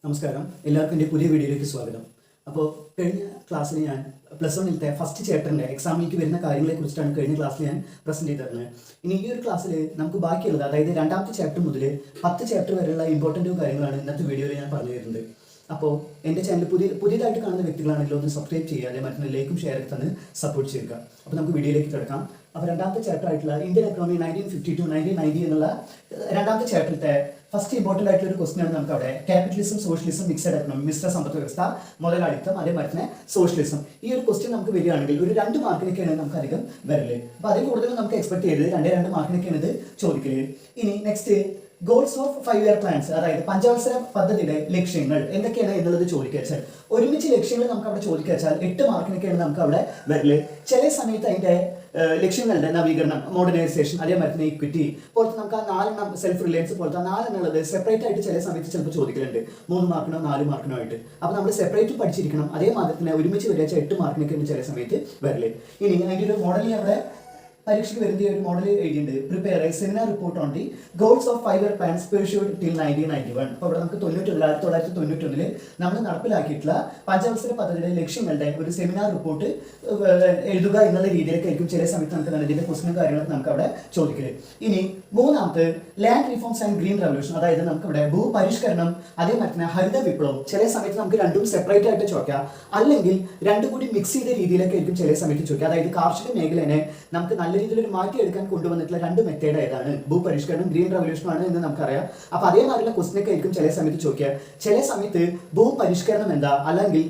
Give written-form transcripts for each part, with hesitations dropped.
നമസ്കാരം, എല്ലാവർക്കും എൻ്റെ പുതിയ വീഡിയോയിലേക്ക് സ്വാഗതം. അപ്പോൾ കഴിഞ്ഞ ക്ലാസ്സിൽ ഞാൻ +1 ഫസ്റ്റ് ചാപ്റ്ററിൻ്റെ എക്സാമിലേക്ക് വരുന്ന കാര്യങ്ങളെക്കുറിച്ചിട്ടാണ് കഴിഞ്ഞ ക്ലാസ്സിൽ ഞാൻ പ്രസൻറ്റ് ചെയ്തിരുന്നത്. ഇനി ഈ ഒരു ക്ലാസ്സിൽ നമുക്ക് ബാക്കിയുള്ളത്, അതായത് രണ്ടാമത്തെ ചാപ്റ്റർ മുതൽ 10 ചാപ്റ്റർ വരെയുള്ള ഇമ്പോർട്ടൻറ്റ് കാര്യങ്ങളാണ് ഇന്നത്തെ വീഡിയോയിൽ ഞാൻ പറഞ്ഞു തരുന്നത്. അപ്പോൾ എൻ്റെ ചാനൽ പുതിയതായിട്ട് കാണുന്ന വ്യക്തികളാണെങ്കിലും ഒന്ന് സബ്സ്ക്രൈബ് ചെയ്യുക, അതേ മറ്റൊന്ന് ലൈക്കും ഷെയർ തന്ന് സപ്പോർട്ട് ചെയ്യുക. അപ്പോൾ നമുക്ക് വീഡിയോയിലേക്ക് കിടക്കാം. അപ്പോൾ രണ്ടാമത്തെ ചാപ്റ്റർ ആയിട്ടുള്ള ഇന്ത്യൻ എക്കണോമി 1950 to 1990 എന്നുള്ള രണ്ടാമത്തെ ചാപ്റ്ററിലത്തെ ഫസ്റ്റ് ഇമ്പോർട്ടൻ്റ് ആയിട്ടുള്ള ഒരു ക്വസ്റ്റൻ ആണ് നമുക്ക് അവിടെ. Capitalism, socialism, mixed economy, Mishra സമ്പദ് വ്യവസ്ഥ, മുതലാളിത്തം, അതേമാതിരി തന്നെ സോഷ്യലിസം. ഈ ഒരു ക്വസ്റ്റ്യൻ നമുക്ക് വരികയാണെങ്കിൽ ഒരു 2 മാർക്കിനൊക്കെയാണ് നമുക്ക് അധികം വരല്. അപ്പോൾ അതിൽ കൂടുതൽ നമുക്ക് എക്സ്പെക്ട് ചെയ്തത് 2 മാർക്കിനൊക്കെയാണ് ഇത് ചോദിക്കല്. ഇനി next goals of 5-year plans, അതായത് പഞ്ചവത്സര പദ്ധതിയുടെ ലക്ഷ്യങ്ങൾ എന്തൊക്കെയാണ് എന്നുള്ളത് ചോദിക്കുക വെച്ചാൽ ഒരുമിച്ച് ലക്ഷ്യങ്ങൾ നമുക്ക് അവിടെ ചോദിക്കുക വെച്ചാൽ 8 മാർക്കിനൊക്കെയാണ് നമുക്ക് അവിടെ വരല്. ചില സമയത്ത് അതിൻ്റെ ലക്ഷ്യങ്ങളുടെ നവീകരണം, മോഡേണൈസേഷൻ, അതേമാതിരി ഇക്വിറ്റി പോലത്തെ നമുക്ക് ആ 4 സെൽഫ് റിലയൻസ് പോലത്തെ 4 ഉള്ളത് സെപ്പറേറ്റ് ആയിട്ട് ചില സമയത്ത് ചിലപ്പോൾ ചോദിക്കലുണ്ട്, 3 മാർക്കിനോ 4 മാർക്കിനോ ആയിട്ട്. അപ്പോൾ നമ്മൾ സെപ്പറേറ്റ് പഠിച്ചിരിക്കണം. അതേമാതിരി തന്നെ ഒരുമിച്ച് വരിക 8 മാർക്കിനൊക്കെയാണ് ചില സമയത്ത് വരല്. ഇനി അതിൻ്റെ ഒരു മോഡൽ അവിടെ പരീക്ഷയ്ക്ക് വരുന്ന ഒരു മോഡൽ എഴുതിയിട്ടുണ്ട്. Prepare a seminar report on the goals of 5-year plans pursued till 1991. അപ്പോൾ ഇവിടെ നമുക്ക് 1991 നമ്മൾ നടപ്പിലാക്കിയിട്ടുള്ള പഞ്ചവത്സര പദ്ധതിയുടെ ലക്ഷ്യങ്ങളുടെ ഒരു സെമിനാർ റിപ്പോർട്ട് എഴുതുക എന്നുള്ള രീതിയിലൊക്കെ ആയിരിക്കും ചില സമയത്ത് നമുക്ക് ഇതിന്റെ ക്വസ്റ്റനും കാര്യങ്ങളൊക്കെ നമുക്ക് അവിടെ ചോദിക്കല്. ഇനി മൂന്നാമത്തെ land reforms and green revolution, അതായത് നമുക്ക് ഇവിടെ ഭൂപരിഷ്കരണം അതേമാതിരി തന്നെ ഹരിത വിപ്ലവം. ചില സമയത്ത് നമുക്ക് രണ്ടും സെപ്പറേറ്റ് ആയിട്ട് ചോദിക്കാം, അല്ലെങ്കിൽ രണ്ടും കൂടി മിക്സ് ചെയ്ത രീതിയിലൊക്കെ ആയിരിക്കും ചില സമയത്ത് ചോദിക്കുക. അതായത് കാർഷിക മേഖലനെ നമുക്ക് നല്ല രീതിയിൽ മാറ്റിയെടുക്കാൻ കൊണ്ടുവന്നിട്ടുള്ള 2 മെത്തേഡ് ഏതാണ്, ഭൂപരിഷ്കരണം, ഗ്രീൻ റവല്യൂഷൻ ആണ് എന്ന് നമുക്കറിയാം. അപ്പൊ അതേമാതിരിയുള്ള ക്വസ്റ്റനൊക്കെ ആയിരിക്കും ചില സമയത്ത് ചോദിക്കുക. ചില സമയത്ത് ഭൂപരിഷ്കരണം എന്താ, അല്ലെങ്കിൽ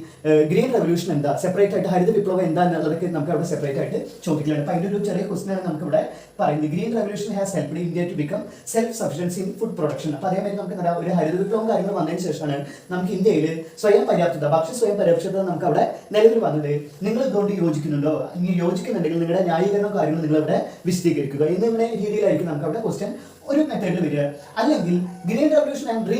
ഗ്രീൻ റവല്യൂഷൻ എന്താ, സെപ്പറേറ്റ് ആയിട്ട് ഹരിത വിപ്ലവം എന്താ എന്നുള്ളതൊക്കെ നമുക്ക് അവിടെ സെപ്പറേറ്റ് ആയിട്ട് ചോദിക്കലുണ്ട്. അപ്പൊ അതിന്റെ ഒരു ചെറിയ ക്വസ്റ്റനാണ് നമുക്ക് ഇവിടെ പറയുന്നത്. Green revolution has helped India to become self sufficiency in food production. അപ്പൊ അതേമാതിരി നമുക്ക് ഒരു ഹരിത വിപ്ലവം കാര്യങ്ങൾ വന്നതിന് ശേഷമാണ് നമുക്ക് ഇന്ത്യയിൽ സ്വയം പര്യാപ്തത, ഭക്ഷ്യ സ്വയം പര്യാപ്തത നമുക്ക് അവിടെ നിലവിൽ വന്നത്. നിങ്ങൾ ഇതുകൊണ്ട് യോജിക്കുന്നുണ്ടോ? ഇനി യോജിക്കുന്നുണ്ടെങ്കിൽ നിങ്ങളുടെ ന്യായീകരണ കാര്യങ്ങൾ നിങ്ങൾ ഇവിടെ വിശദീകരിക്കുക. എന്നിങ്ങനെ രീതിയിലായിരിക്കും നമുക്ക് അവിടെ ക്വസ്റ്റ്യൻ ഒരു മെത്തേഡിൽ വരിക. അല്ലെങ്കിൽ green revolution and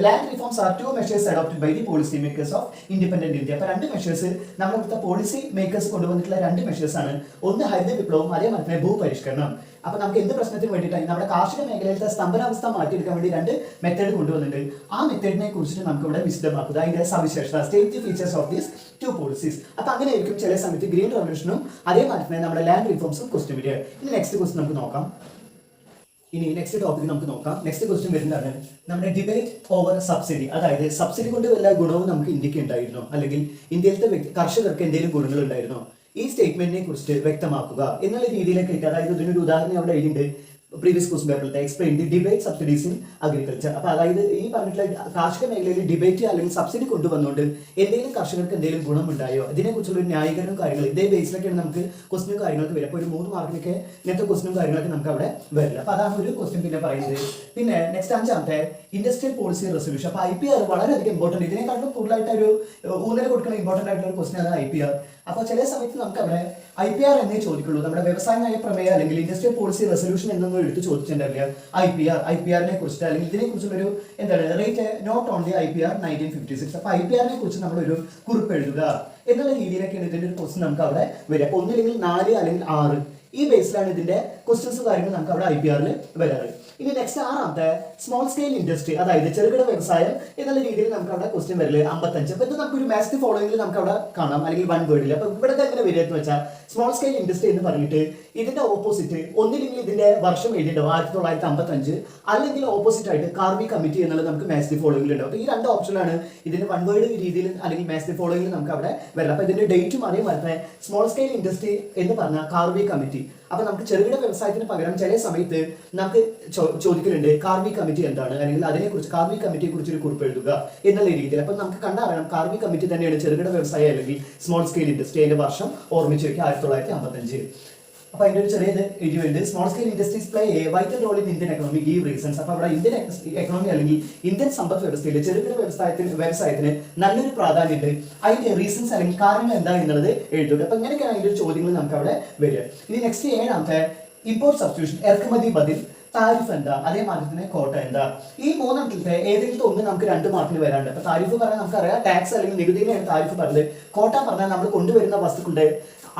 land reforms are 2 measures adopted by the policy makers of independent India. അപ്പോൾ 2 മെഷേഴ്സ് നമ്മുടെ പോളിസി മേക്കേഴ്സ് കൊണ്ടുവന്നിട്ടുള്ള 2 മെഷേഴ്സ് ആണ്. ഒന്ന് ഹരിത വിപ്ലവം, അതേമാതിരി തന്നെ ഭൂപരിഷ്കരണം. അപ്പൊ നമുക്ക് എന്ത് പ്രശ്നത്തിന് വേണ്ടിയിട്ടാണ് നമ്മുടെ കാർഷിക മേഖലയിലത്തെ സ്തംഭനാവസ്ഥ മാറ്റിയെടുക്കാൻ വേണ്ടി 2 മെത്തേഡ് കൊണ്ടുവന്നിട്ടുണ്ട്. ആ മെത്തേഡിനെ കുറിച്ചിട്ട് നമുക്ക് ഇവിടെ വിശദമാക്കുക, അതിന്റെ സവിശേഷത, state features of these 2 policies. അപ്പൊ അങ്ങനെ ആയിരിക്കും ചില സമയത്ത് ഗ്രീൻ റവല്യൂഷനും അതേമാതിരി തന്നെ നമ്മുടെ ലാൻഡ് റിഫോംസും ക്വസ്റ്റ്യൻ വരിക. ഇനി നെക്സ്റ്റ് ക്വസ്റ്റ്യൻ നമുക്ക് നോക്കാം. നെക്സ്റ്റ് ടോപ്പിക് നമുക്ക് നോക്കാം. നെക്സ്റ്റ് ക്വസ്റ്റ്യൻ വരുന്നതാണ് നമ്മുടെ ഡിബേറ്റ് ഓവർ സബ്സിഡി. അതായത് സബ്സിഡി കൊണ്ട് വല്ല ഗുണവും നമുക്ക് ഇന്ത്യക്ക് ഉണ്ടായിരുന്നോ, അല്ലെങ്കിൽ ഇന്ത്യയിലത്തെ കർഷകർക്ക് എന്തെങ്കിലും ഗുണങ്ങൾ ഉണ്ടായിരുന്നോ, ഈ സ്റ്റേറ്റ്മെന്റിനെ കുറിച്ച് വ്യക്തമാക്കുക എന്നുള്ള രീതിയിലേക്ക്. അതായത് ഇതിനൊരു ഉദാഹരണം അവിടെ എഴുതിയിട്ടുണ്ട്. പ്രീവിയസ് ക്വസ്റ്റ്യൻ പേപ്പറിൽ explain the debate subsidies in agriculture. അപ്പോൾ അതായത് ഈ പറഞ്ഞിട്ടുള്ള കാർഷിക മേഖലയിൽ ഡിബേറ്റ് അല്ലെങ്കിൽ സബ്സിഡി കൊണ്ടുവന്നുകൊണ്ട് എന്തെങ്കിലും കർഷകർക്ക് എന്തെങ്കിലും ഗുണമുണ്ടായോ, ഇതിനെക്കുറിച്ചുള്ള ഒരു ന്യായീകരണം കാര്യങ്ങൾ ഇതേ ബേസിലൊക്കെയാണ് നമുക്ക് ക്വസ്റ്റ്യനും കാര്യങ്ങളൊക്കെ വരും. അപ്പോൾ ഒരു 3 മാർക്കിനൊക്കെ ഇങ്ങനത്തെ ക്വസ്റ്റ്യനും കാര്യങ്ങളൊക്കെ നമുക്ക് അവിടെ വരില്ല. അപ്പോൾ അതാണ് ഒരു ക്വസ്റ്റ്യൻ പിന്നെ പറയുന്നത്. പിന്നെ നെക്സ്റ്റ് 5-ാമത്തെ ഇൻഡസ്ട്രിയൽ പോളിസി റെസൊല്യൂഷൻ. അപ്പോൾ IPR വളരെയധികം ഇമ്പോർട്ടൻറ്റ്, ഇതിനെക്കാളും കൂടുതലായിട്ട് ഒരു ഊന്നൽ കൊടുക്കുന്ന ഇമ്പോർട്ടൻ്റ് ആയിട്ടുള്ള ഒരു ക്വസ്റ്റ്യൻ ആണ് IPR. അപ്പോൾ ചില സമയത്ത് നമുക്ക് അവിടെ IPR എന്നേ ചോദിക്കുള്ളൂ. നമ്മുടെ വ്യവസായ നയ പ്രമേയം അല്ലെങ്കിൽ ഇൻഡസ്ട്രിയൽ പോളിസി റെസൊല്യൂഷൻ എന്നൊന്നും എടുത്ത് ചോദിച്ചിട്ടുണ്ടാവില്ല. IPR-നെ കുറിച്ചിട്ട് അല്ലെങ്കിൽ ഇതിനെ കുറിച്ചുള്ളൊരു എന്താണ് write note on the IPR 1956. അപ്പോൾ IPR-നെ കുറിച്ച് നമ്മളൊരു കുറിപ്പ് എഴുതുക എന്നുള്ള രീതിയിലൊക്കെയാണ് ഇതിന്റെ ഒരു ക്വസ്റ്റ്യൻ നമുക്ക് അവിടെ വരിക. അപ്പോൾ ഒന്നില്ലെങ്കിൽ 4 അല്ലെങ്കിൽ 6 ഈ ബേസിലാണ് ഇതിന്റെ ക്വസ്റ്റ്യൻസ് കാര്യങ്ങൾ നമുക്ക് അവിടെ IPR-ൽ വരാറ്. ഇനി നെക്സ്റ്റ് 6-ാമത്തെ സ്മോൾ സ്കെയിൽ ഇൻഡസ്ട്രി, അതായത് ചെറുകിട വ്യവസായം എന്നുള്ള രീതിയിൽ നമുക്ക് അവിടെ ക്വസ്റ്റ്യൻ വരില്ല. 55. അപ്പോൾ ഇത് നമുക്കൊരു മാത്സ് ഫോളോയിങ്ങിൽ നമുക്ക് അവിടെ കാണാം, അല്ലെങ്കിൽ 1 വേർഡിൽ. അപ്പോൾ ഇവിടെ എങ്ങനെ വരിക എന്ന് വെച്ചാൽ സ്മോൾ സ്കെയിൽ ഇൻഡസ്ട്രി എന്ന് പറഞ്ഞിട്ട് ഇതിന്റെ ഓപ്പോസിറ്റ് ഒന്നില്ലെങ്കിൽ ഇതിന്റെ വർഷം എഴുതിയിട്ടുണ്ടാവും 1955, അല്ലെങ്കിൽ ഓപ്പോസിറ്റ് ആയിട്ട് കാർബി കമ്മിറ്റി എന്നുള്ളത് നമുക്ക് മാത്സ് ഫോളോയിങ്ങിൽ ഉണ്ടാവും. അപ്പോൾ ഈ 2 ഓപ്ഷനാണ് ഇതിന്റെ 1 വേർഡ് രീതിയിൽ അല്ലെങ്കിൽ മാത്സ് ഫോളോയിങ്ങിൽ നമുക്ക് അവിടെ വരില്ല. അപ്പോൾ ഇതിന്റെ ഡേറ്റും അതേമാതിരി സ്മോൾ സ്കെയിൽ ഇൻഡസ്ട്രി എന്ന് പറഞ്ഞാൽ കാർബി കമ്മിറ്റി. അപ്പൊ നമുക്ക് ചെറുകിട വ്യവസായത്തിന് പകരം ചില സമയത്ത് നമുക്ക് ചോദിക്കലുണ്ട് കാർബി കമ്മിറ്റി എന്താണ്, അല്ലെങ്കിൽ അതിനെക്കുറിച്ച് കാർബി കമ്മിറ്റിയെ കുറിച്ച് ഒരു കുറിപ്പ് എഴുതുക എന്നുള്ള രീതിയിൽ. അപ്പൊ നമുക്ക് കണ്ടറിയണം കാർബി കമ്മിറ്റി തന്നെയാണ് ചെറുകിട വ്യവസായം അല്ലെങ്കിൽ സ്മോൾ സ്കെയിൽ ഇൻഡസ്ട്രി. അതിന്റെ വർഷം ഓർമ്മിച്ച് വയ്ക്കുക 1955. അപ്പൊ അതിന്റെ ഒരു ചെറിയ എഴുതിയുണ്ട്. Small scale industries play a vital role in Indian economy give reasons. അപ്പൊ അവിടെ ഇന്ത്യൻ എക്കണോമി അല്ലെങ്കിൽ ഇന്ത്യൻ സമ്പദ് വ്യവസ്ഥയിൽ ചെറുകിട വ്യവസായത്തിന് നല്ലൊരു പ്രാധാന്യമുണ്ട്. അതിന്റെ റീസൺസ് അല്ലെങ്കിൽ കാരണങ്ങൾ എന്താ എന്നുള്ളത് എഴുതുക. അപ്പൊ ഇങ്ങനെയൊക്കെയാണ് അതിന്റെ ചോദ്യങ്ങൾ നമുക്ക് അവിടെ വരിക. ഇനി നെക്സ്റ്റ് 7-ാമത്തെ ഇമ്പോർട്ട് സബ്സ്റ്റിറ്റ്യൂഷൻ, ഇറക്കുമതി ബദൽ, താരിഫ് എന്താ, അതേമാതിരി തന്നെ കോട്ട എന്താ. ഈ 3-ാമത്തെ ഏതെങ്കിലും ഒന്ന് നമുക്ക് 2 മാർക്കിന് വരാണ്ട്. അപ്പൊ താരിഫ് പറഞ്ഞാൽ നമുക്കറിയാം ടാക്സ് അല്ലെങ്കിൽ നികുതിയിലാണ് താരിഫ് പറഞ്ഞത്. കോട്ട പറഞ്ഞാൽ നമ്മൾ കൊണ്ടുവരുന്ന വസ്തുക്കളുടെ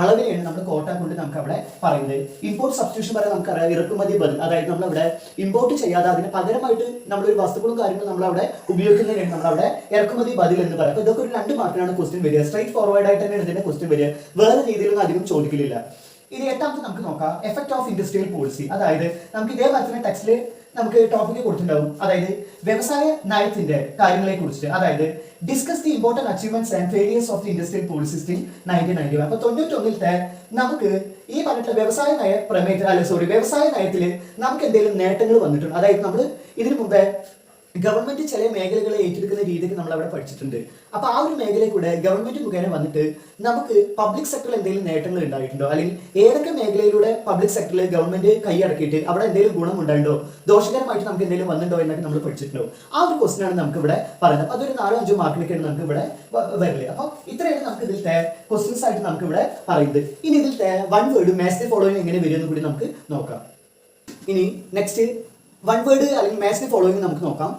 അളവിനെയാണ് നമ്മൾ കോട്ട കൊണ്ട് നമുക്ക് അവിടെ പറയുന്നത്. ഇമ്പോർട്ട് സബ്സ്റ്റിറ്റ്യൂഷൻ പറയാൻ നമുക്കറിയാം ഇറക്കുമതി ബദൽ, അതായത് നമ്മൾ അവിടെ ഇമ്പോർട്ട് ചെയ്യാതെ അതിന് പകരമായിട്ട് നമ്മളൊരു വസ്തുക്കളും കാര്യങ്ങളും നമ്മൾ അവിടെ ഉപയോഗിക്കുന്നതിനാണ് നമ്മൾ അവിടെ ഇറക്കുമതി ബദൽ എന്ന് പറയാം. അപ്പോൾ ഇതൊക്കെ ഒരു 2 മാർക്കിനാണ് ക്വസ്റ്റ്യൻ വരിക. സ്ട്രൈറ്റ് ഫോർവേഡ് ആയിട്ട് തന്നെയാണ് ഇതിന്റെ ക്വസ്റ്റ്യൻ വരിക, വേറെ രീതിയിലൊന്നും അധികം ചോദിക്കലില്ല. ഇനി 8ാമത്തെ നമുക്ക് നോക്കാം, എഫക്ട് ഓഫ് ഇൻഡസ്ട്രിയൽ പോളിസി. അതായത് നമുക്ക് ഇതേപോലെ തന്നെ ടെക്സ്റ്റിൽ നമുക്ക് ടോപ്പിക്ക് കൊടുത്തിട്ടുണ്ടാവും, അതായത് വ്യവസായ നയത്തിന്റെ കാര്യങ്ങളെ കുറിച്ചിട്ട്, അതായത് discuss the important achievements and failures of the industrial policies in 1991. അപ്പൊ 91-ത്തെ നമുക്ക് ഈ പറഞ്ഞിട്ടുള്ള വ്യവസായ നയ പ്രമേയത്തിൽ വ്യവസായ നയത്തിൽ നമുക്ക് എന്തെങ്കിലും നേട്ടങ്ങൾ വന്നിട്ടുണ്ട്. അതായത് നമ്മൾ ഇതിനു മുമ്പേ ഗവൺമെന്റ് ചില മേഖലകളെ ഏറ്റെടുക്കുന്ന രീതിക്ക് നമ്മൾ അവിടെ പഠിച്ചിട്ടുണ്ട്. അപ്പൊ ആ ഒരു മേഖലയിൽ കൂടെ ഗവൺമെന്റ് മുഖേന വന്നിട്ട് നമുക്ക് പബ്ലിക് സെക്ടറിൽ എന്തെങ്കിലും നേട്ടങ്ങൾ ഉണ്ടായിട്ടുണ്ടോ, അല്ലെങ്കിൽ ഏതൊക്കെ മേഖലയിലൂടെ പബ്ലിക് സെക്ടറിൽ ഗവൺമെന്റ് കൈയടക്കിയിട്ട് അവിടെ എന്തെങ്കിലും ഗുണം ഉണ്ടായിട്ടുണ്ടോ, ദോഷകരമായിട്ട് നമുക്ക് എന്തെങ്കിലും വന്നിട്ടുണ്ടോ എന്നൊക്കെ നമ്മൾ പഠിച്ചിട്ടുണ്ടോ. ആ ഒരു ക്വസ്റ്റൻ ആണ് നമുക്ക് ഇവിടെ പറയുന്നത്. അതൊരു 4-5 മാർക്കിലേക്കാണ് നമുക്ക് ഇവിടെ വരില്ലേ. അപ്പൊ ഇത്രയാണ് നമുക്ക് ഇതിലത്തെ ക്വസ്റ്റ്യൻസ് ആയിട്ട് നമുക്ക് ഇവിടെ പറയുന്നത്. ഇനി ഇതിലത്തെ 1 വേർഡ് മാച്ച് ദി ഫോളോയിങ് എങ്ങനെ വരുമെന്ന് കൂടി നമുക്ക് നോക്കാം. ഇനി നെക്സ്റ്റ് 1 വേർഡ് അല്ലെങ്കിൽ മാച്ച് ദി ഫോളോയിങ് നമുക്ക് നോക്കാം.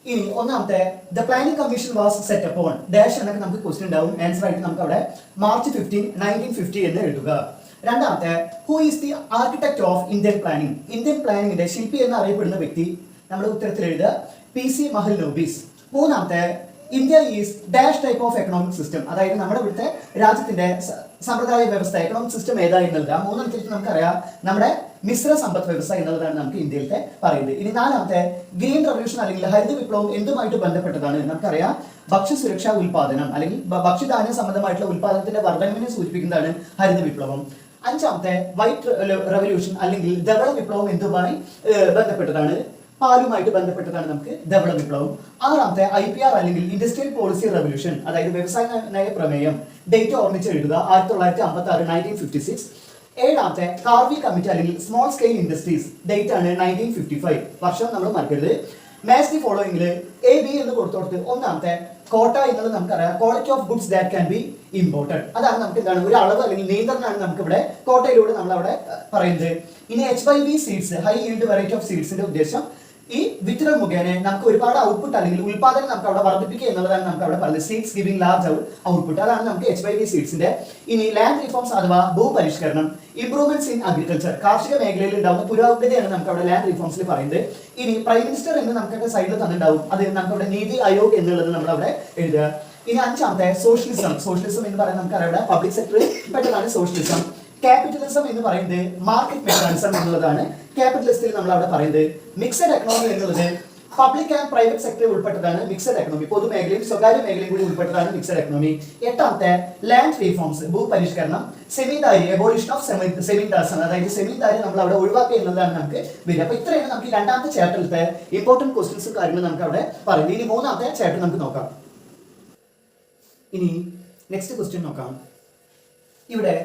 ഇനി ഒന്നാമത്തെ, the planning commission was set upon dash എന്നൊക്കെ നമുക്ക് ക്വസ്റ്റ്യൻ ഉണ്ടാവും. ആൻസർ ആയിട്ട് നമുക്ക് അവിടെ March 15, 1950 എന്ന് എഴുതുക. രണ്ടാമത്തെ, who is the architect of Indian planning. Indian പ്ലാനിങ്ങിന്റെ ശില്പി എന്ന് അറിയപ്പെടുന്ന വ്യക്തി നമ്മൾ ഉത്തരത്തിൽ എഴുതുക PC മഹൽനോബിസ്. മൂന്നാമത്തെ, India is dash type of economic system. അതായത് നമ്മുടെ ഇവിടുത്തെ രാജ്യത്തിന്റെ സമ്പ്രദായ വ്യവസ്ഥ എക്കണോമിക് സിസ്റ്റം ഏതാ എന്നുള്ളത്. മൂന്നാമത്തെ നമുക്കറിയാം നമ്മുടെ മിശ്ര സമ്പദ് വ്യവസ്ഥ എന്നുള്ളതാണ് നമുക്ക് ഇന്ത്യയിലത്തെ പറയുന്നത്. ഇനി 4ാമത്തെ, ഗ്രീൻ റവല്യൂഷൻ അല്ലെങ്കിൽ ഹരിത വിപ്ലവം എന്തുമായിട്ട് ബന്ധപ്പെട്ടതാണ്. നമുക്കറിയാം ഭക്ഷ്യസുരക്ഷാ ഉൽപാദനം അല്ലെങ്കിൽ ഭക്ഷ്യധാന്യ സംബന്ധമായിട്ടുള്ള ഉൽപാദനത്തിന്റെ വർധനവിനെ സൂചിപ്പിക്കുന്നതാണ് ഹരിത വിപ്ലവം. 5ാമത്തെ, വൈറ്റ് റവല്യൂഷൻ അല്ലെങ്കിൽ ധവള വിപ്ലവം എന്തുമായി ബന്ധപ്പെട്ടതാണ്, പാലുമായിട്ട് ബന്ധപ്പെട്ടതാണ് നമുക്ക് ധവള വിപ്ലവം. 6ാമത്തെ, IPR അല്ലെങ്കിൽ ഇൻഡസ്ട്രിയൽ പോളിസി റവല്യൂഷൻ, അതായത് വ്യവസായ നയ പ്രമേയം. ഡേറ്റ് ഓർമ്മിച്ച് എഴുതുക 1956, 1956. 7ാമത്തെ, കാർവി കമ്മിറ്റി അല്ലെങ്കിൽ സ്മോൾ സ്കെയിൽ ഇൻഡസ്ട്രീസ്. ഡേറ്റ് ആണ് 1955, വർഷം നമ്മൾ മറക്കരുത്. മാച്ച് ദി ഫോളോയിങ്ങിൽ AB എന്ന് കൊടുത്തോട്ട് 1ാമത്തെ കോട്ട എന്നുള്ളത് നമുക്കറിയാം quality of goods that can be imported. അതാണ് നമുക്ക് എന്താണ് ഒരു അളവ് അല്ലെങ്കിൽ നിയന്ത്രണമാണ് നമുക്ക് ഇവിടെ കോട്ടയിലൂടെ നമ്മൾ അവിടെ പറയുന്നത്. ഇനി HYV seeds, high yield variety of സീഡ്സിന്റെ ഉദ്ദേശം ഈ വിത്തുകൾ മുഖേന നമുക്ക് ഒരുപാട് ഔട്ട്പുട്ട് അല്ലെങ്കിൽ ഉൽപാദനം നമുക്ക് അവിടെ വർദ്ധിപ്പിക്കുക എന്നുള്ളതാണ് നമുക്ക് അവിടെ പറയുന്നത്. സീഡ്സ് ഗിവിംഗ് ലാർജ് ഔട്ട്പുട്ട്, അതാണ് നമുക്ക് HYV സീഡ്സിന്റെ. ഇനി ലാൻഡ് റിഫോംസ് അഥവാ ഭൂപരിഷ്കരണം, ഇംപ്രൂവ്മെന്റ്സ് ഇൻ അഗ്രികൾച്ചർ, കാർഷിക മേഖലയിൽ ഉണ്ടാവുന്ന പുരോഗതിയാണ് നമുക്ക് അവിടെ ലാൻഡ് റിഫോംസിൽ പറയുന്നത്. ഇനി പ്രൈം മിനിസ്റ്റർ എന്ന് നമുക്കൊക്കെ സൈഡിൽ തന്നിട്ടുണ്ടാവും, അത് നമുക്ക് അവിടെ നീതി ആയോഗ് എന്നുള്ളത് നമ്മൾ അവിടെ എഴുതുക. ഇനി 5ാമത്തെ, സോഷ്യലിസം എന്ന് പറയുന്നത് നമുക്കറിയാം ഇവിടെ പബ്ലിക് സെക്ടറിൽ പെട്ടതാണ് സോഷ്യലിസം. ക്യാപിറ്റലിസം എന്ന് പറയുന്നത് മാർക്കറ്റ് മെക്കാനിസം എന്നുള്ളതാണ് ക്യാപിറ്റലിസ്റ്റിൽ നമ്മൾ അവിടെ പറയുന്നത്. മിക്സഡ് എക്കണോമി എന്നുള്ളത് പബ്ലിക് ആൻഡ് പ്രൈവറ്റ് സെക്ടറിൽ ഉൾപ്പെട്ടതാണ് മിക്സഡ് എക്കണോമി, പൊതുമേഖലയും സ്വകാര്യ മേഖലയും കൂടി ഉൾപ്പെട്ടതാണ് മിക്സഡ് എക്കണോമി. 8ാമത്തെ, ലാൻഡ് റീഫോംസ്, ഭൂപരിഷ്കരണം. സെമിദാരി, എബോളിഷൻ ഓഫ് സെമിദാർസ്, അതായത് സെമിദാരി നമ്മൾ അവിടെ ഒഴിവാക്കുക എന്നുള്ളതാണ് നമുക്ക് വരിക. അപ്പൊ ഇത്രയാണ് നമുക്ക് 2ാമത്തെ ചാപ്റ്ററിലത്തെ ഇമ്പോർട്ടന്റ് ക്വസ്റ്റ്യൻസും കാര്യങ്ങളും നമുക്ക് അവിടെ പറയുന്നത്. ഇനി 3ാമത്തെ ചാപ്റ്റർ നമുക്ക് നോക്കാം. ഇനി നെക്സ്റ്റ് ക്വസ്റ്റ്യൻ നോക്കാം. ഇവിടെ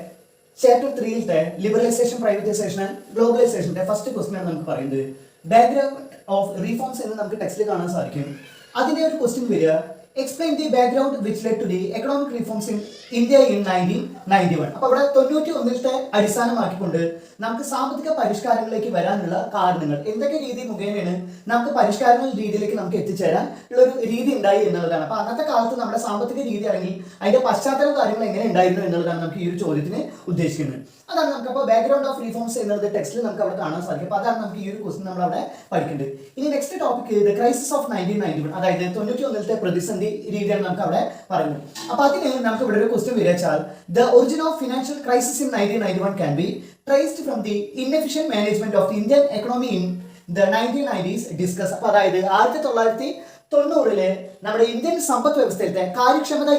ചാപ്റ്റർ 3-ത്തെ ലിബറലൈസേഷൻ, പ്രൈവറ്റൈസേഷൻ ആൻഡ് ഗ്ലോബലൈസേഷന്റെ ഫസ്റ്റ് ക്വസ്റ്റ്യൻ ആണ് നമുക്ക് പറയുന്നത്. ബാക്ക്ഗ്രൗണ്ട് ഓഫ് റീഫോംസ് എന്ന് നമുക്ക് ടെക്സ്റ്റിൽ കാണാൻ സാധിക്കും. അതിന്റെ ഒരു ക്വസ്റ്റ്യൻ വരിക, explain the background which led to the economic reforms in India in 1991. അപ്പൊ അവിടെ 91-ത്തെ അടിസ്ഥാനമാക്കിക്കൊണ്ട് നമുക്ക് സാമ്പത്തിക പരിഷ്കാരങ്ങളിലേക്ക് വരാനുള്ള കാരണങ്ങൾ, എന്തൊക്കെ രീതി മുഖേനയാണ് നമുക്ക് പരിഷ്കാരങ്ങൾ രീതിയിലേക്ക് നമുക്ക് എത്തിച്ചേരാൻ ഉള്ള ഒരു രീതി ഉണ്ടായി എന്നുള്ളതാണ്. അപ്പൊ അന്നത്തെ കാലത്ത് നമ്മുടെ സാമ്പത്തിക രീതി അല്ലെങ്കിൽ അതിന്റെ പശ്ചാത്തല കാര്യങ്ങൾ എങ്ങനെ ഉണ്ടായിരുന്നു എന്നുള്ളതാണ് നമുക്ക് ഈ ഒരു ചോദ്യത്തിന് ഉദ്ദേശിക്കുന്നത്. അതാണ് നമുക്ക് അപ്പോൾ ബാക്ക്ഗ്രൗണ്ട് ഓഫ് റീഫോംസ് എന്നുള്ളത് ടെക്സ്റ്റിൽ നമുക്ക് അവിടെ കാണാൻ സാധിക്കും. അപ്പോൾ അതാണ് നമുക്ക് ഈ ഒരു ക്വസ്റ്റ്യൻ നമ്മൾ അവിടെ പഠിക്കേണ്ടത്. ഇനി next topic the crisis of 1991, അതായത് 91-ത്തെ പ്രതിസന്ധി രീതിയാണ് നമുക്ക് അവിടെ പറയുന്നത്. അപ്പോൾ അതിന് നമുക്ക് ഇവിടെ ഒരു ക്വസ്റ്റ്യൻ വിവരിച്ചാൽ, the origin of financial crisis in 1991 can be traced from the inefficient management of the Indian economy in the 1990s discuss. അപ്പോൾ അതായത് 1990-ലെ നമ്മുടെ ഇന്ത്യൻ സമ്പദ് വ്യവസ്ഥയിലത്തെ കാര്യക്ഷമത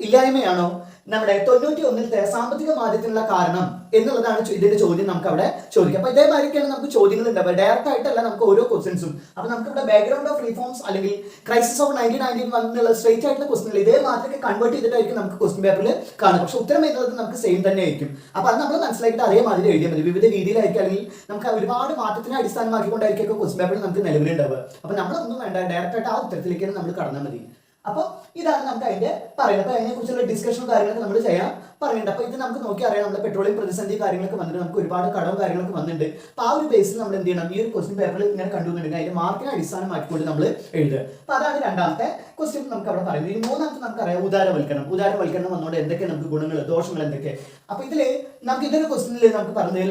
ഇല്ലായ്മയാണോ നമ്മുടെ 91-ത്തെ സാമ്പത്തിക മാന്ദ്യത്തിനുള്ള കാരണം എന്നുള്ളതാണ് ഇതിന്റെ ചോദ്യം നമുക്ക് അവിടെ ചോദിക്കാം. അപ്പൊ ഇതേമാതിരിക്കാണ് നമുക്ക് ചോദ്യങ്ങൾ ഉണ്ടാവുക, ഡയറക്റ്റ് ആയിട്ടല്ല നമുക്ക് ഓരോ ക്വസ്റ്റ്യൻസും. അപ്പൊ നമുക്ക് ഇവിടെ ബാക്ക്ഗ്രൗണ്ട് ഓഫ് റീഫോംസ് അല്ലെങ്കിൽ ക്രൈസിസ് ഓഫ് 1991 എന്നുള്ള സ്ട്രേറ്റ് ആയിട്ടുള്ള ക്വസ്റ്റ്യൻ ഇതേ മാറ്റമൊക്കെ കൺവേർട്ട് ചെയ്തിട്ടായിരിക്കും നമുക്ക് ക്വസ്റ്റ്യൻ പേപ്പറിൽ കാണുക. പക്ഷെ ഉത്തരം എന്നുള്ളത് നമുക്ക് സെയിം തന്നെ ആയിരിക്കും. അപ്പൊ അത് നമ്മൾ മനസ്സിലാക്കിയിട്ട് അതേമാതിരി എഴുതിയാൽ മതി. വിവിധ രീതിയിലായിരിക്കും അല്ലെങ്കിൽ നമുക്ക് ഒരുപാട് മാറ്റത്തിനെ അടിസ്ഥാനമാക്കിക്കൊണ്ടായിരിക്കും ക്വസ്റ്റ്യൻ പേപ്പറിൽ നമുക്ക് നിലവിലുണ്ടാവുക. അപ്പൊ നമ്മളൊന്നും വേണ്ട, ഡയറക്റ്റ് ആയിട്ട് ആ ഉത്തരത്തിലേക്ക് നമ്മൾ കടന്നാൽ മതി. അപ്പോൾ ഇതാണ് നമുക്ക് അതിന്റെ പറയുന്നത്. അപ്പോൾ അതിനെക്കുറിച്ചുള്ള ഡിസ്കഷനും കാര്യങ്ങളൊക്കെ നമ്മൾ ചെയ്യാൻ പറയുന്നുണ്ട്. അപ്പോൾ ഇത് നമുക്ക് നോക്കി അറിയാം, നമ്മുടെ പെട്രോളിയം പ്രതിസന്ധി കാര്യങ്ങളൊക്കെ വന്നിട്ട് നമുക്ക് ഒരുപാട് കടവും കാര്യങ്ങളൊക്കെ വന്നിട്ടുണ്ട്. അപ്പോൾ ആ ഒരു ബേസിൽ നമ്മൾ എന്ത് ചെയ്യണം, ഈ ഒരു ക്വസ്റ്റ്യൻ പേപ്പറിൽ ഇങ്ങനെ കണ്ടുവന്നിട്ടുണ്ടെങ്കിൽ അതിന്റെ മാർക്കിനെ അടിസ്ഥാനമാക്കിക്കൊണ്ട് നമ്മൾ എഴുതുക. അപ്പോൾ അതാണ് 2ാമത്തെ ക്വസ്റ്റ്യൻ നമുക്ക് അവിടെ പറയുന്നത്. ഈ മൂന്നാമത്തെ നമുക്കറിയാം ഉദാരവൽക്കരണം. ഉദാരവൽക്കരണം വന്നുകൊണ്ട് എന്തൊക്കെ നമുക്ക് ഗുണങ്ങൾ ദോഷങ്ങൾ എന്തൊക്കെ. അപ്പൊ ഇതില് നമുക്ക് ഇതൊരു ക്വസ്റ്റ്യനിൽ നമുക്ക് പറഞ്ഞത്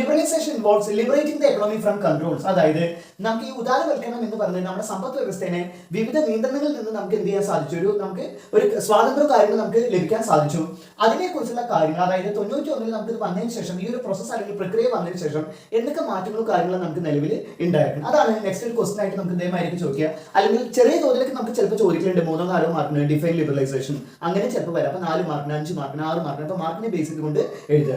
liberalisation involves liberating the economy from controls. അതായത് നമുക്ക് ഈ ഉദാരവൽക്കരണം എന്ന് പറയുന്നത് നമ്മുടെ സമ്പദ് വ്യവസ്ഥയെ വിവിധ നിയന്ത്രണങ്ങളിൽ നിന്ന് നമുക്ക് എന്ത് ചെയ്യാൻ സാധിച്ചു, നമുക്ക് ഒരു സ്വാതന്ത്ര്യ കാര്യങ്ങൾ നമുക്ക് ലഭിക്കാൻ സാധിച്ചു. അതിനെക്കുറിച്ചുള്ള കാര്യങ്ങൾ, അതായത് 91 നമുക്ക് ഇത് വന്നതിന് ശേഷം ഈ ഒരു പ്രോസസ് അല്ലെങ്കിൽ പ്രക്രിയ വന്നതിന് ശേഷം എന്തൊക്കെ മാറ്റങ്ങളും കാര്യങ്ങളും നമുക്ക് നിലവിൽ ഉണ്ടായിരുന്നു. അതാണ് നെക്സ്റ്റ് ഒരു ക്വസ്റ്റൻ ആയിട്ട് നമുക്ക് ഇതേമായിരിക്കും ചോദിക്കുക. അല്ലെങ്കിൽ ചെറിയ തോതിലേക്ക് നമുക്ക് ചിലപ്പോൾ ചോദിക്കലുണ്ട് 3-4 മാർക്കിന് ഡിഫൈൻ ലിബറലൈസേഷൻ, അങ്ങനെ ചിലപ്പോൾ വരാം. അപ്പൊ 4 മാർക്കിന് 5 മാർക്കിന് 6 മാർക്കിന് അപ്പൊ മാർക്കിനെ ബേസ് ചെയ്തുകൊണ്ട് എഴുതുക.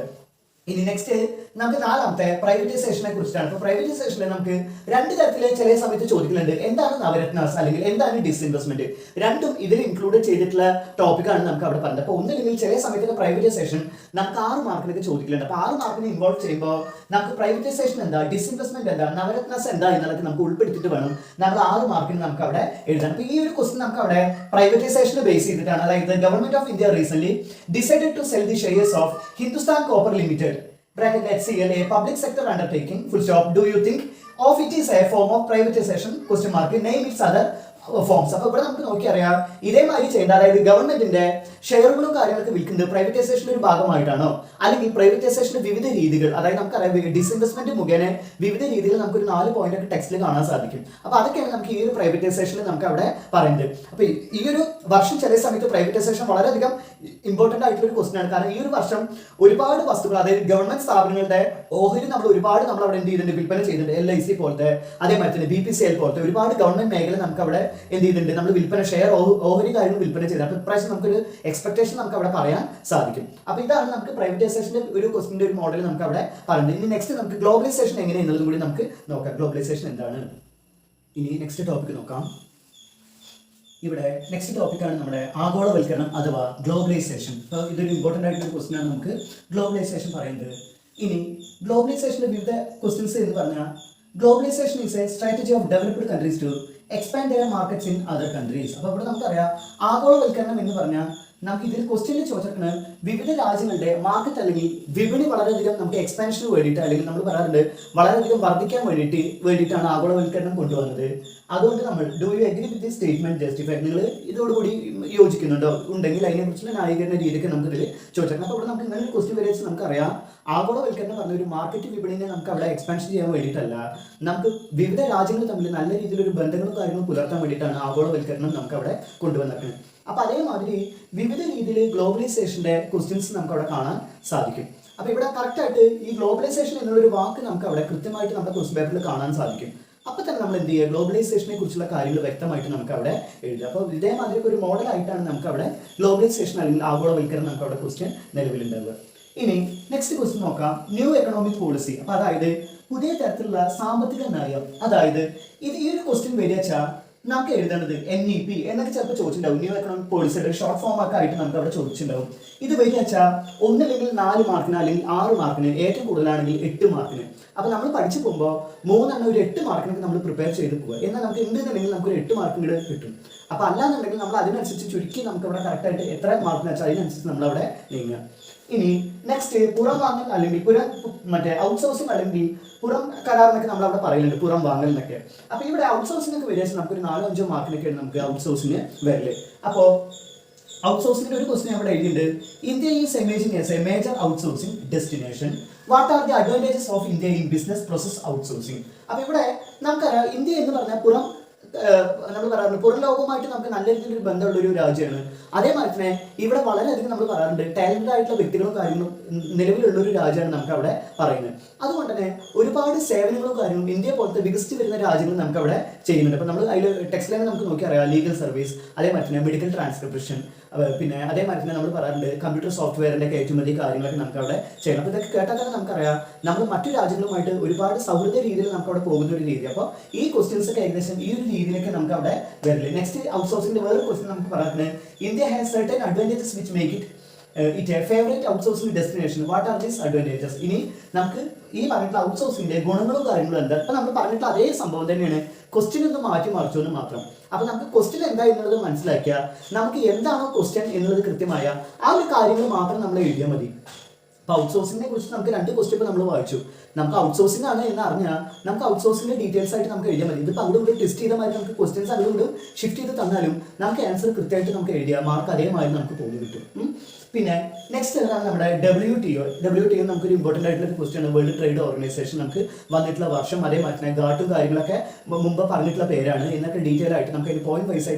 ഇനി നെക്സ്റ്റ് നമുക്ക് നാലാമത്തെ പ്രൈവറ്റൈസേഷനെ കുറിച്ചാണ്. അപ്പോൾ പ്രൈവറ്റൈസേഷനിൽ നമുക്ക് രണ്ട് തരത്തിലെ ചില സമയത്ത് ചോദിക്കലുണ്ട്. എന്താണ് നവരത്നാസ് അല്ലെങ്കിൽ എന്താണ് ഡിസ്ഇൻവെസ്റ്റ്മെന്റ്, രണ്ടും ഇതിൽ ഇൻക്ലൂഡ് ചെയ്തിട്ടുള്ള ടോപ്പിക്കാണ് നമുക്ക് അവിടെ പറഞ്ഞത്. അപ്പോൾ ഒന്നില്ലെങ്കിൽ ചില സമയത്ത് പ്രൈവറ്റൈസേഷൻ നമുക്ക് 6 മാർക്കിനൊക്കെ ചോദിക്കലുണ്ട്. അപ്പോൾ 6 മാർക്കിന് ഇൻവോൾവ് ചെയ്യുമ്പോൾ നമുക്ക് പ്രൈവറ്റൈസേഷൻ എന്താ, ഡിസ്ഇൻവെസ്റ്റ്മെന്റ് എന്താ, നവരത്നാസ് എന്താ എന്നുള്ളത് നമുക്ക് ഉൾപ്പെടുത്തിയിട്ട് വേണം നമ്മൾ 6 മാർക്കിന് നമുക്ക് അവിടെ എഴുതാൻ. അപ്പോൾ ഈ ഒരു ക്വസ്റ്റൻ നമുക്ക് അവിടെ പ്രൈവറ്റൈസേഷനെ ബേസ് ചെയ്തിട്ടാണ്. അതായത് government of India recent decided to sell the shares of Hindustan Copper Limited bracket HCL, a public sector undertaking, full stop. Do you think of it is a form of privatization, question mark, name its other forms. അപ്പോൾ ഇവിടെ നമുക്ക് നോക്കിയറിയാം ഇതേമാതിരി ചെയ്യേണ്ട, അതായത് ഗവൺമെന്റിന്റെ ഷെയറുകളും കാര്യങ്ങളൊക്കെ വിൽക്കുന്നത് പ്രൈവറ്റൈസേഷന്റെ ഒരു ഭാഗമായിട്ടാണോ, അല്ലെങ്കിൽ പ്രൈവറ്റൈസേഷന്റെ വിവിധ രീതികൾ, അതായത് നമുക്കറിയാം ഡിസ്ഇൻവെസ്റ്റ്മെന്റ് മുഖേന വിവിധ രീതിയിൽ നമുക്കൊരു 4 പോയിന്റ് ഒക്കെ ടെക്സ്റ്റിൽ കാണാൻ സാധിക്കും. അപ്പൊ അതൊക്കെയാണ് നമുക്ക് ഈ ഒരു പ്രൈവറ്റൈസേഷനിൽ നമുക്ക് അവിടെ പറയുന്നത്. അപ്പൊ ഈ ഒരു വർഷം ചില സമയത്ത് പ്രൈവറ്റൈസേഷൻ വളരെയധികം ഇമ്പോർട്ടന്റ് ആയിട്ടുള്ള ഒരു ക്വസ്റ്റൻ ആണ്. കാരണം ഈ ഒരു വർഷം ഒരുപാട് വസ്തുക്കൾ, അതായത് ഗവൺമെന്റ് സ്ഥാപനങ്ങളുടെ ഓഹരി നമ്മൾ അവിടെ എന്ത് ചെയ്തിട്ടുണ്ട്, വിൽപ്പന ചെയ്തിട്ടുണ്ട്. LIC പോലത്തെ, അതേമാതിരി തന്നെ BPCL പോലത്തെ ഒരുപാട് ഗവൺമെന്റ് മേഖല നമുക്ക് അവിടെ എന്ത് ചെയ്തിട്ടുണ്ട്, നമ്മൾ വിൽപ്പന ഷെയർ ഓഹരി കാര്യങ്ങൾ വിൽപ്പന ചെയ്തത്. അപ്പൊ ഇപ്രാവശ്യം നമുക്കൊരു എക്സ്പെക്ടേഷൻ നമുക്ക് അവിടെ പറയാൻ സാധിക്കും. അപ്പൊ ഇതാണ് നമുക്ക് പ്രൈവറ്റൈസേഷന്റെ ഒരു ക്വസ്റ്റിന്റെ ഒരു മോഡൽ നമുക്ക് അവിടെ പറയുന്നത്. ഇനി നെക്സ്റ്റ് നമുക്ക് ഗ്ലോബലൈസേഷൻ എങ്ങനെയെന്നുള്ളതും കൂടി നമുക്ക് നോക്കാം. ഗ്ലോബലൈസേഷൻ എന്താണ്, ഇനി നെക്സ്റ്റ് ടോപ്പിക് നോക്കാം. ഇവിടെ നെക്സ്റ്റ് ടോപ്പിക്കാണ് നമ്മുടെ ആഗോളവൽക്കരണം അഥവാ ഗ്ലോബലൈസേഷൻ. അപ്പോൾ ഇതൊരു ഇമ്പോർട്ടൻ്റ് ആയിട്ടുള്ള ക്വസ്റ്റ്യൻ ആണ് നമുക്ക് ഗ്ലോബലൈസേഷൻ പറയുന്നത്. ഇനി ഗ്ലോബലൈസേഷന്റെ വിവിധ ക്വസ്റ്റ്യൻസ് എന്ന് പറഞ്ഞാൽ globalisation is a strategy of developed countries to expand their markets in other countries. അപ്പോൾ ഇവിടെ നമുക്കറിയാം ആഗോളവൽക്കരണം എന്ന് പറഞ്ഞാൽ നമുക്ക് ഇതിൽ ക്വസ്റ്റ്യനിൽ ചോദിച്ചിരിക്കുന്നത് വിവിധ രാജ്യങ്ങളുടെ മാർക്കറ്റ് അല്ലെങ്കിൽ വിപണി വളരെയധികം നമുക്ക് എക്സ്പാൻഷന് വേണ്ടിയിട്ട്, അല്ലെങ്കിൽ നമ്മൾ പറയാറുണ്ട് വളരെയധികം വർദ്ധിക്കാൻ വേണ്ടിയിട്ടാണ് ആഗോളവൽക്കരണം കൊണ്ടുവന്നത്. അതുകൊണ്ട് നമ്മൾ do you agree with the statement justified, നിങ്ങൾ ഇതോടുകൂടി യോജിക്കുന്നുണ്ടോ, ഉണ്ടെങ്കിൽ അതിനെക്കുറിച്ചുള്ള ന്യായീകരണ രീതിയൊക്കെ നമുക്ക് ഇതിൽ ചോദിച്ചേക്കണം. അപ്പോൾ ഇവിടെ നമുക്ക് ഇങ്ങനെ ഒരു ക്വസ്റ്റ്യൻ വരെ നമുക്കറിയാം ആഗോളവൽക്കരണം പറഞ്ഞ ഒരു മാർക്കറ്റ് വിപണിനെ നമുക്ക് അവിടെ എക്സ്പാൻഷൻ ചെയ്യാൻ വേണ്ടിയിട്ടല്ല, നമുക്ക് വിവിധ രാജ്യങ്ങൾ തമ്മിൽ നല്ല രീതിയിലൊരു ബന്ധങ്ങളും കാര്യങ്ങളും പുലർത്താൻ വേണ്ടിയിട്ടാണ് ആഗോളവൽക്കരണം നമുക്ക് അവിടെ കൊണ്ടുവന്നിരിക്കുന്നത്. അപ്പൊ അതേമാതിരി വിവിധ രീതിയിൽ ഗ്ലോബലൈസേഷന്റെ ക്വസ്റ്റ്യൻസ് നമുക്ക് അവിടെ കാണാൻ സാധിക്കും. അപ്പൊ ഇവിടെ കറക്റ്റ് ആയിട്ട് ഈ ഗ്ലോബലൈസേഷൻ എന്നുള്ളൊരു വാക്ക് നമുക്ക് അവിടെ കൃത്യമായിട്ട് നമ്മുടെ ക്വസ്റ്റ്യൻ പേപ്പറിൽ കാണാൻ സാധിക്കും. അപ്പൊ തന്നെ നമ്മൾ എന്ത് ചെയ്യുക, ഗ്ലോബലൈസേഷനെ കുറിച്ചുള്ള കാര്യങ്ങൾ വ്യക്തമായിട്ട് നമുക്ക് അവിടെ എഴുതുക. അപ്പോൾ ഇതേമാതിരി ഒരു മോഡൽ ആയിട്ടാണ് നമുക്ക് അവിടെ ഗ്ലോബലൈസേഷൻ അല്ലെങ്കിൽ ആഗോളവൽക്കരണം നമുക്ക് അവിടെ ക്വസ്റ്റ്യൻ നിലവിലുണ്ടാവുക. ഇനി നെക്സ്റ്റ് ക്വസ്റ്റ്യൻ നോക്കാം, ന്യൂ എക്കണോമിക് പോളിസി. അപ്പൊ അതായത് പുതിയ തരത്തിലുള്ള സാമ്പത്തിക നയം. അതായത് ഈ ഒരു ക്വസ്റ്റ്യൻ വരിക നമുക്ക് എഴുതേണ്ടത് NEP എന്നൊക്കെ ചിലപ്പോൾ ചോദിച്ചിട്ടുണ്ടാവും. ന്യൂ എക്കണോമിക് പോളിസിയുടെ ഷോർട്ട് ഫോം ഒക്കെ ആയിട്ട് നമുക്ക് അവിടെ ചോദിച്ചിട്ടുണ്ടാവും. ഇത് വരിക ഒന്നില്ലെങ്കിൽ 4 മാർക്കിന് അല്ലെങ്കിൽ 6 മാർക്കിന്, ഏറ്റവും കൂടുതലാണെങ്കിൽ 8 മാർക്കിന്. അപ്പൊ നമ്മൾ പഠിച്ചു പോകുമ്പോൾ 3 ഒരു 8 മാർക്കിനൊക്കെ നമ്മൾ പ്രിപ്പയർ ചെയ്ത് പോകുക. എന്നാൽ നമുക്ക് എന്തെന്നുണ്ടെങ്കിൽ നമുക്ക് ഒരു 8 മാർക്കിന് കൂടെ കിട്ടും. അപ്പൊ അല്ലാന്നുണ്ടെങ്കിൽ നമ്മൾ അതിനനുസരിച്ച് ചുരുക്കി നമുക്ക് ഇവിടെ കറക്റ്റ് ആയിട്ട് എത്ര മാർക്കിന് വെച്ചാൽ അതിനനുസരിച്ച് നമ്മൾ അവിടെ നീങ്ങുക. ഇനി നെക്സ്റ്റ് പുറം വാങ്ങൽ അല്ലെങ്കിൽ ഔട്ട്സോഴ്സിംഗ് അല്ലെങ്കിൽ പുറം കരാറിനൊക്കെ നമ്മൾ അവിടെ പറയുന്നുണ്ട്, പുറം വാങ്ങൽ എന്നൊക്കെ. അപ്പൊ ഇവിടെ ഔട്ട്സോഴ്സിംഗ് ഒക്കെ വരിക നമുക്കൊരു 4-5 മാർക്കിനൊക്കെയാണ് നമുക്ക് ഔട്ട്സോഴ്സിംഗ് വരല്. അപ്പോൾ ഔട്ട്സോഴ്സിംഗിന്റെ ഒരു ക്വസ്റ്റ്യൻ അവിടെ എഴുതിയിട്ടുണ്ട്, India is emerging as a major outsourcing destination. What are the advantages of India in business process outsourcing. അപ്പൊ ഇവിടെ നമുക്കറിയാം ഇന്ത്യ എന്ന് പറഞ്ഞാൽ നമ്മൾ പറയാറുണ്ട് പുറം ലോകവുമായിട്ട് നമുക്ക് നല്ല രീതിയിൽ ബന്ധമുള്ള ഒരു രാജ്യമാണ്. അതേമാതിരി തന്നെ ഇവിടെ വളരെയധികം നമ്മൾ പറയാറുണ്ട് ടാലന്റഡ് ആയിട്ടുള്ള വ്യക്തികളും കാര്യങ്ങളും നിലവിലുള്ള ഒരു രാജ്യമാണ് നമുക്ക് അവിടെ പറയുന്നത്. അതുകൊണ്ട് തന്നെ ഒരുപാട് സേവനങ്ങളും കാര്യങ്ങളും ഇന്ത്യ പോലത്തെ വികസിച്ച് വരുന്ന രാജ്യങ്ങൾ നമുക്ക് അവിടെ ചെയ്യുന്നുണ്ട്. അപ്പോൾ നമ്മൾ അതിൽ ടെക്സ്റ്റ് നമുക്ക് നോക്കി അറിയാം, ലീഗൽ സർവീസ്, അതേമാതിരി തന്നെ മെഡിക്കൽ ട്രാൻസ്ക്രിപ്ഷൻ, പിന്നെ അതേമാതിരി തന്നെ നമ്മൾ പറയാറുണ്ട് കമ്പ്യൂട്ടർ സോഫ്റ്റ്വെയറിന്റെ കയറ്റുമതി കാര്യങ്ങളൊക്കെ നമുക്ക് അവിടെ ചെയ്യണം. അപ്പോൾ ഇതൊക്കെ കേട്ടാൽ തന്നെ നമുക്കറിയാം നമ്മൾ മറ്റു രാജ്യങ്ങളുമായിട്ട് ഒരുപാട് സൗഹൃദ രീതിയിൽ നമുക്ക് അവിടെ പോകുന്ന ഒരു രീതി. അപ്പോൾ ഈ ക്വസ്റ്റ്യൻസ് ഒക്കെ ഏകദേശം ഈ ഒരു രീതിയിലൊക്കെ നമുക്ക് അവിടെ വരില്ല. നെക്സ്റ്റ് ഔട്ട്സോഴ്സിംഗിന്റെ വേറെ ക്വസ്റ്റ്യൻ നമുക്ക് പറയുന്നത്, India has certain advantages which make it A favourite outsourcing destination. What are these advantages? ഇനി നമുക്ക് ഈ പറഞ്ഞിട്ടുള്ള ഔട്ട്സോഴ്സിംഗിന്റെ ഗുണങ്ങളും കാര്യങ്ങളും എന്താ? അപ്പൊ നമ്മൾ പറഞ്ഞിട്ടുള്ള അതേ സംഭവം തന്നെയാണ്, ക്വസ്റ്റ്യൻ ഒന്ന് മാറ്റി മറിച്ചോന്ന് മാത്രം. അപ്പൊ നമുക്ക് ക്വസ്റ്റ്യൻ എന്താ എന്നുള്ളത് മനസ്സിലാക്കിയാൽ നമുക്ക് എന്താണോ ക്വസ്റ്റ്യൻ എന്നുള്ളത് കൃത്യമായ ആ ഒരു കാര്യങ്ങൾ മാത്രം നമ്മൾ എഴുതിയാൽ മതി. അപ്പോൾ ഔട്ട്സോഴ്സിങ്ങിനെ കുറിച്ച് നമുക്ക് 2 ക്വസ്റ്റ്യൻ ഇപ്പോൾ നമ്മൾ വായിച്ചു. നമുക്ക് ഔട്ട്സോഴ്സിംഗ് ആണ് എന്ന് അറിഞ്ഞാൽ നമുക്ക് ഔട്ട്സോഴ്സിന്റെ ഡീറ്റെയിൽസ് ആയിട്ട് നമുക്ക് എഴുതിയാൽ മതി. ഇതിപ്പോൾ അങ്ങോട്ട് ടെസ്റ്റ് ചെയ്ത മാതിരി നമുക്ക് ക്വസ്റ്റ്യൻസ് അങ്ങോട്ട് ഷിഫ്റ്റ് ചെയ്ത് തന്നാലും നമുക്ക് ആൻസർ കൃത്യമായിട്ട് നമുക്ക് എഴുതിയാൽ മാർക്ക് അതേമാതിരി നമുക്ക് തോന്നി കിട്ടും. പിന്നെ നെക്സ്റ്റ് എന്താണ് നമ്മുടെ WTO നമുക്കൊരു ഇമ്പോർട്ടൻ്റ് ആയിട്ടുള്ള ക്വസ്റ്റ്യൻ ആണ്. വേൾഡ് ട്രേഡ് ഓർഗനൈസേഷൻ നമുക്ക് വന്നിട്ടുള്ള വർഷം അതേമാതിരി ഗാട്ടും കാര്യങ്ങളൊക്കെ മുമ്പ് പറഞ്ഞിട്ടുള്ള പേരാണ് എന്നൊക്കെ ഡീറ്റെയിൽ ആയിട്ട് നമുക്ക് അതിന് പോയിന്റ്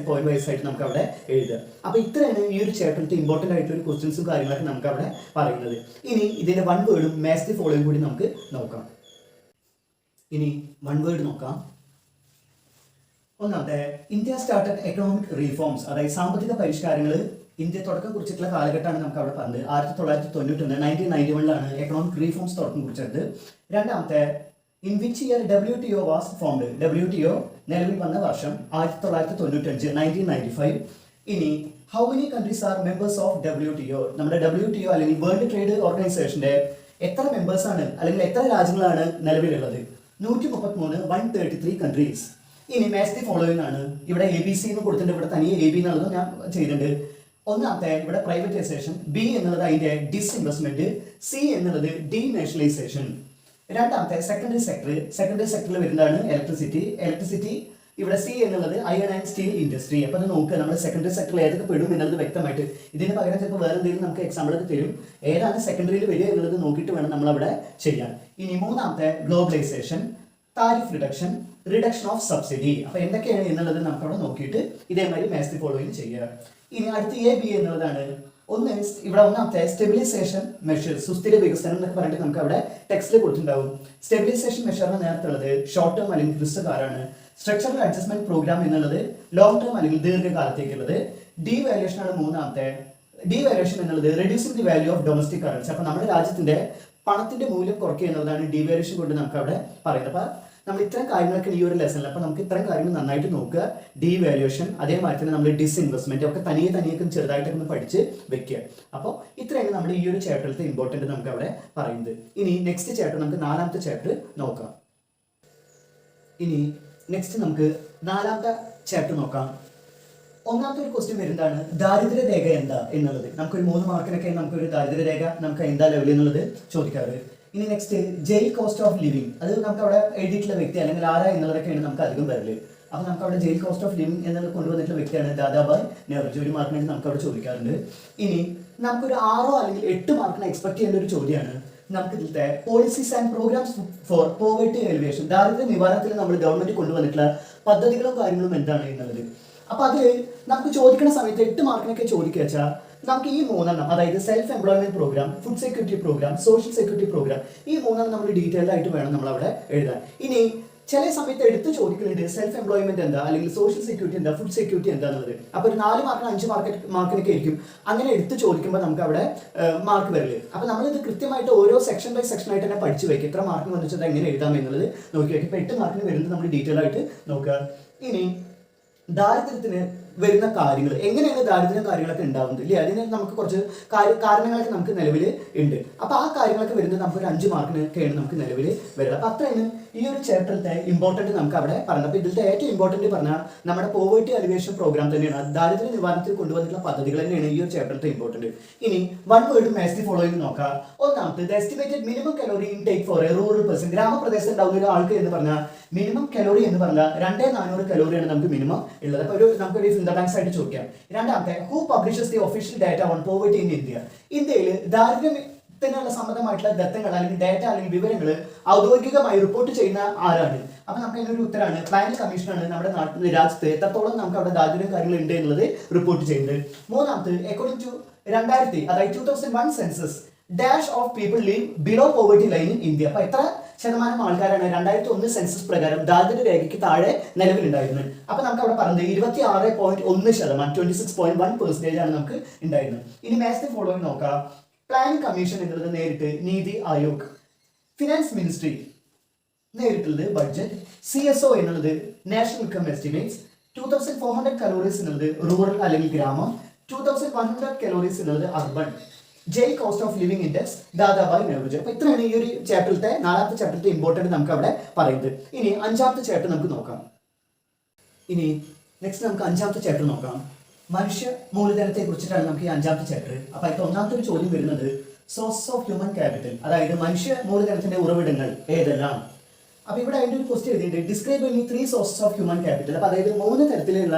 വൈസ് ആയിട്ട് നമുക്ക് അവിടെ എഴുതുക. അപ്പോൾ ഇത്രയാണ് ഈ ഒരു ചാപ്റ്ററിൽ ഇമ്പോർട്ടൻ്റ് ആയിട്ടുള്ള ക്വസ്റ്റ്യൻസും കാര്യങ്ങളൊക്കെ നമുക്ക് അവിടെ പറയുന്നത്. ഇനി ഇതിന്റെ 1 വേർഡും മാച്ച് ദി ഫോളോയിങ് കൂടി നമുക്ക് നോക്കാം. ഇനി 1 വേർഡ് നോക്കാം. ഒന്നാമത്തെ, ഇന്ത്യ സ്റ്റാർട്ടഡ് എക്കണോമിക് റീഫോംസ്, അതായത് സാമ്പത്തിക പരിഷ്കാരങ്ങൾ ഇന്ത്യ തുടക്കം കുറിച്ചിട്ടുള്ള കാലഘട്ടമാണ് നമുക്ക് അവിടെ പറഞ്ഞത്. 1991 എക്കണോമിക് റീഫോംസ് തുടക്കം കുറിച്ചത്. രണ്ടാമത്തെ, in which year WTO was formed, WTO നിലവിൽ വന്ന വർഷം 1995, 1995. ഇനി how many countries are members of WTO, നമ്മുടെ WTO അല്ലെങ്കിൽ വേൾഡ് ട്രേഡ് ഓർഗനൈസേഷന്റെ എത്ര മെമ്പേഴ്സ് ആണ് അല്ലെങ്കിൽ എത്ര രാജ്യങ്ങളാണ് നിലവിലുള്ളത്? 133, 133 കൺട്രീസ്. ഇനി മാച്ച് ദി ഫോളോയിങ് ആണ്. ഇവിടെ ABC എന്ന് കൊടുത്തിട്ടുണ്ട്, ഇവിടെ തനിയെ AB എന്നുള്ളത് ഞാൻ ചെയ്തിട്ടുണ്ട്. ഒന്നാമത്തെ ഇവിടെ പ്രൈവറ്റൈസേഷൻ, B എന്നുള്ളത് അതിന്റെ ഡിസ്ഇൻവെസ്റ്റ്മെന്റ്, C എന്നുള്ളത് ഡീനാഷണലൈസേഷൻ. രണ്ടാമത്തെ സെക്കൻഡറി സെക്ടറിൽ വരുന്നതാണ് ഇലക്ട്രിസിറ്റി. ഇവിടെ C എന്നുള്ളത് അയൺ ആൻഡ് സ്റ്റീൽ ഇൻഡസ്ട്രി. അപ്പോൾ അത് നോക്കുക, നമ്മൾ സെക്കൻഡറി സെക്ടറിൽ ഏതൊക്കെ പെടും എന്നുള്ളത് വ്യക്തമായിട്ട്. ഇതിന് പകരം ചിലപ്പോൾ വേറെ എന്തെങ്കിലും നമുക്ക് എക്സാമ്പിൾ ഒക്കെ തരും, ഏതാണ് സെക്കൻഡറിയിൽ വരിക എന്നുള്ളത് നോക്കിയിട്ട് വേണം നമ്മൾ അവിടെ ചെയ്യാൻ. ഇനി മൂന്നാമത്തെ globalisation, tariff reduction of subsidy. അപ്പോൾ എന്തൊക്കെയാണ് എന്നുള്ളത് നമുക്ക് അവിടെ നോക്കിയിട്ട് ഇതേമാതിരി മാച്ച് ദി ഫോളോയിങ് ചെയ്യുക. ഇനി അടുത്ത AB എന്നുള്ളതാണ്. ഇവിടെ ഒന്നാമത്തെ സ്റ്റെബിലൈസേഷൻ മെഷർ, സുസ്ഥിര വികസനം എന്നൊക്കെ പറഞ്ഞിട്ട് നമുക്ക് അവിടെ ടെക്സ്റ്റിൽ കൊടുത്തിട്ടുണ്ടാവും. സ്റ്റെബിലൈസേഷൻ മെഷറിന് നേരത്തെ ഉള്ളത് ഷോർട്ട് ടേം അല്ലെങ്കിൽ ഹ്രസ്വകാലമാണ്. സ്ട്രക്ചറൽ അഡ്ജസ്റ്റ്മെന്റ് പ്രോഗ്രാം എന്നുള്ളത് ലോങ് ടേം അല്ലെങ്കിൽ ദീർഘകാലത്തേക്കുള്ളത്. ഡീവാലുവേഷൻ ആണ് മൂന്നാമത്തെ. ഡീവാലുവേഷൻ എന്നുള്ളത് reducing the value of domestic currency. അപ്പോൾ നമ്മുടെ രാജ്യത്തിന്റെ പണത്തിന്റെ മൂല്യം കുറയ്ക്കുക എന്നുള്ളതാണ് ഡീവാലുവേഷൻ കൊണ്ട് നമുക്ക് അവിടെ പറയുന്നത്. അപ്പോൾ നമ്മൾ ഇത്തരം കാര്യങ്ങളൊക്കെ ഈ ഒരു ലെസണിൽ, അപ്പോൾ നമുക്ക് ഇത്തരം കാര്യങ്ങൾ നന്നായിട്ട് നോക്കുക. ഡീവാലുവേഷൻ, അതേമാതിരി തന്നെ നമ്മൾ ഡിസ്ഇൻവെസ്റ്റ്മെന്റ് ഒക്കെ തനിയെ ചെറുതായിട്ടൊക്കെ ഒന്ന് പഠിച്ച് വെക്കുക. അപ്പോൾ ഇത്രയാണ് നമ്മൾ ഈ ഒരു ചാപ്റ്ററിലത്തെ ഇമ്പോർട്ടൻ്റ് നമുക്ക് അവിടെ പറയുന്നത്. ഇനി നെക്സ്റ്റ് ചാപ്റ്റർ നമുക്ക് 4ാമത്തെ ചാപ്റ്റർ നോക്കാം. ഇനി നെക്സ്റ്റ് നമുക്ക് 4ാമത്തെ ചാപ്റ്റർ നോക്കാം. ഒന്നാമത്തെ ഒരു ക്വസ്റ്റ്യൻ വരുന്നതാണ് ദാരിദ്ര്യരേഖ എന്താ എന്നുള്ളത്. നമുക്കൊരു 3 മാർക്കിനൊക്കെ നമുക്കൊരു ദാരിദ്ര്യരേഖ നമുക്ക് എന്താ ലെവൽ എന്നുള്ളത് ചോദിക്കാറ്. ഇനി next jail cost of living, അത് നമുക്ക് അവിടെ എഴുതിയിട്ടുള്ള വ്യക്തി അല്ലെങ്കിൽ ആരാ എന്നുള്ളതൊക്കെയാണ് നമുക്ക് അധികം വരല്. അപ്പോൾ നമുക്ക് അവിടെ ജയിൽ കോസ്റ്റ് ഓഫ് ലിവിങ് എന്നുള്ളത് കൊണ്ടുവന്നിട്ടുള്ള വ്യക്തിയാണ് ദാദാഭായ് നവറോജി. 1 മാർക്കിനായിട്ട് നമുക്ക് അവിടെ ചോദിക്കാറുണ്ട്. ഇനി നമുക്കൊരു 6 അല്ലെങ്കിൽ 8 മാർക്കിന് എക്സ്പെക്ട് ചെയ്യേണ്ട ഒരു ചോദ്യമാണ് നമുക്ക് ഇതിലത്തെ policies and programmes for poverty alleviation, ദാരിദ്ര്യ നിവാരണത്തിൽ നമ്മൾ ഗവൺമെന്റ് കൊണ്ടുവന്നിട്ടുള്ള പദ്ധതികളും കാര്യങ്ങളും എന്താണ് എന്നുള്ളത്. അപ്പോൾ അതിൽ നമുക്ക് ചോദിക്കുന്ന സമയത്ത് 8 മാർക്കിനൊക്കെ ചോദിക്കുക വെച്ചാൽ നമുക്ക് ഈ 3 അതായത് self employment programme, food security programme, social security programme, ഈ 3 നമ്മൾ ഡീറ്റെയിൽഡ് ആയിട്ട് വേണം നമ്മൾ അവിടെ എഴുതാൻ. ഇനി ചില സമയത്ത് എടുത്ത് ചോദിക്കുന്നുണ്ട് സെൽഫ് എംപ്ലോയ്മെന്റ് എന്താ, അല്ലെങ്കിൽ സോഷ്യൽ സെക്യൂരിറ്റി എന്താ, ഫുഡ് സെക്യൂരിറ്റി എന്താന്നുള്ളത്. അപ്പോൾ ഒരു 4 മാർക്കിന് 5 മാർക്കിനൊക്കെ ആയിരിക്കും അങ്ങനെ എടുത്ത് ചോദിക്കുമ്പോൾ നമുക്ക് അവിടെ മാർക്ക് വരില്ല. അപ്പോൾ നമ്മളിത് കൃത്യമായിട്ട് ഓരോ സെക്ഷൻ ബൈ സെക്ഷൻ ആയിട്ട് തന്നെ പഠിച്ചു വയ്ക്കുക. എത്ര മാർക്ക് വന്നിച്ചത് എങ്ങനെ എഴുതാം എന്നുള്ളത് നോക്കി വയ്ക്കുക. ഇപ്പോൾ 8 മാർക്കിന് വരുന്നത് നമ്മൾ ഡീറ്റെയിൽ ആയിട്ട് നോക്കുക. ഇനി ദാരിദ്ര്യത്തിന് വരുന്ന കാര്യങ്ങൾ, എങ്ങനെയാണ് ദാരിദ്ര്യം കാര്യങ്ങളൊക്കെ ഉണ്ടാവുന്നത് ഇല്ലേ, അതിന് നമുക്ക് കുറച്ച് കാരണങ്ങളൊക്കെ നമുക്ക് നിലവിൽ ഉണ്ട്. അപ്പോൾ ആ കാര്യങ്ങളൊക്കെ വരുന്നത് നമുക്കൊരു 5 മാർക്കിനൊക്കെയാണ് നമുക്ക് നിലവിൽ വരിക. അപ്പോൾ അത്രയാണ് ഈ ഒരു ചാപ്റ്ററിലത്തെ ഇമ്പോർട്ടൻറ്റ് നമുക്ക് അവിടെ പറഞ്ഞത്. അപ്പോൾ ഇതിലത്തെ ഏറ്റവും ഇമ്പോർട്ടൻറ്റ് പറഞ്ഞാൽ നമ്മുടെ പോവേർട്ടി അലിവേഷൻ പ്രോഗ്രാം തന്നെയാണ്, ദാരിദ്ര്യ നിവാരണത്തിൽ കൊണ്ടുവന്നിട്ടുള്ള പദ്ധതികൾ തന്നെയാണ് ഈ ഒരു ചാപ്റ്ററിലത്തെ ഇമ്പോർട്ടൻറ്റ്. ഇനി 1 വേർഡ് മാച്ച് ദി ഫോളോയിങ് നോക്കാം. ഒന്നാമത്തെ estimated minimum calorie intake for a rural person, ഗ്രാമപ്രദേശത്ത് ഉണ്ടാവുന്ന ഒരു ആൾക്ക് എന്ന് പറഞ്ഞാൽ മിനിമം കലോറി എന്ന് പറഞ്ഞാൽ 2400 കലോറിയാണ് നമുക്ക് മിനിമം ഉള്ളത്. അപ്പോൾ നമുക്കൊരു ഇന്റർനാഷണൽ ആയിട്ട് ചോദിക്കാം. രണ്ടാമത്തെ, who publishes the official data on poverty in India, ഇന്ത്യയിൽ ദാരിദ്ര്യത്തിനുള്ള സംബന്ധമായിട്ടുള്ള ദത്തങ്ങൾ അല്ലെങ്കിൽ ഡാറ്റ അല്ലെങ്കിൽ വിവരങ്ങൾ ഔദ്യോഗികമായി റിപ്പോർട്ട് ചെയ്യുന്ന ആരാണ്? അപ്പൊ നമുക്ക് അതിനൊരു ഉത്തരമാണ് പ്ലാനിംഗ് കമ്മീഷനാണ് നമ്മുടെ രാജ്യത്ത് എത്രത്തോളം നമുക്ക് അവിടെ ദാരിദ്ര്യം കാര്യങ്ങൾ ഉണ്ട് എന്നുള്ളത് റിപ്പോർട്ട് ചെയ്യുന്നത്. മൂന്നാമത്, അക്കോർഡിംഗ് ടു 2000 അതായത് 2001 census dash of people leave below poverty line in India. അപ്പൊ എത്ര ശതമാനം ആൾക്കാരാണ് 2001 സെൻസസ് പ്രകാരം ദാരിദ്ര്യ രേഖയ്ക്ക് താഴെ നിലവിലുണ്ടായിരുന്നത്? അപ്പൊ നമുക്ക് അവിടെ പറഞ്ഞത് 26.1%, 26.1% ആണ് നമുക്ക് ഉണ്ടായിരുന്നത്. ഇനി മാച്ച് ദി ഫോളോയിങ് നോക്കാം. പ്ലാനിംഗ് കമ്മീഷൻ എന്നുള്ളത് നേരിട്ട് നീതി ആയോഗ്, ഫിനാൻസ് മിനിസ്ട്രി നേരിട്ടുള്ളത് ബഡ്ജറ്റ്, CSO എന്നുള്ളത് നാഷണൽ ഇൻകം എസ്റ്റിമേറ്റ്സ്, 2400 കലോറീസ് എന്നുള്ളത് റൂറൽ അല്ലെങ്കിൽ ഗ്രാമം, 2100 കലോറീസ് എന്നുള്ളത് അർബൻ, ജയിൽ cost of living index Dadabhai Naoroji. അപ്പൊ ഇത്രയാണ് ഈ ഒരു ചാപ്റ്ററിലത്തെ 4ാമത്തെ ചാപ്റ്ററിലത്തെ ഇമ്പോർട്ടൻറ്റ് നമുക്ക് അവിടെ പറയുന്നത്. ഇനി 5ാമത്തെ ചാപ്റ്റർ നമുക്ക് നോക്കാം. ഇനി നെക്സ്റ്റ് നമുക്ക് 5ാമത്തെ ചാപ്റ്റർ നോക്കാം. മനുഷ്യ മൂലധനത്തെ കുറിച്ചിട്ടാണ് നമുക്ക് ഈ 5ാമത്തെ ചാപ്റ്റർ. അപ്പൊ അതിൽ 1ാമത്തെ ഒരു ചോദ്യം വരുന്നത് സോഴ്സ് ഓഫ് ഹ്യൂമൻ ക്യാപിറ്റൽ, അതായത് മനുഷ്യ മൂലധനത്തിന്റെ ഉറവിടങ്ങൾ ഏതെല്ലാം. അപ്പൊ ഇവിടെ അതിന്റെ ഒരു ക്വസ്റ്റ്യൻ എഴുതിയിട്ടുണ്ട്, describe any 3 sources of human capital. അപ്പൊ അതായത് 3 തരത്തിലുള്ള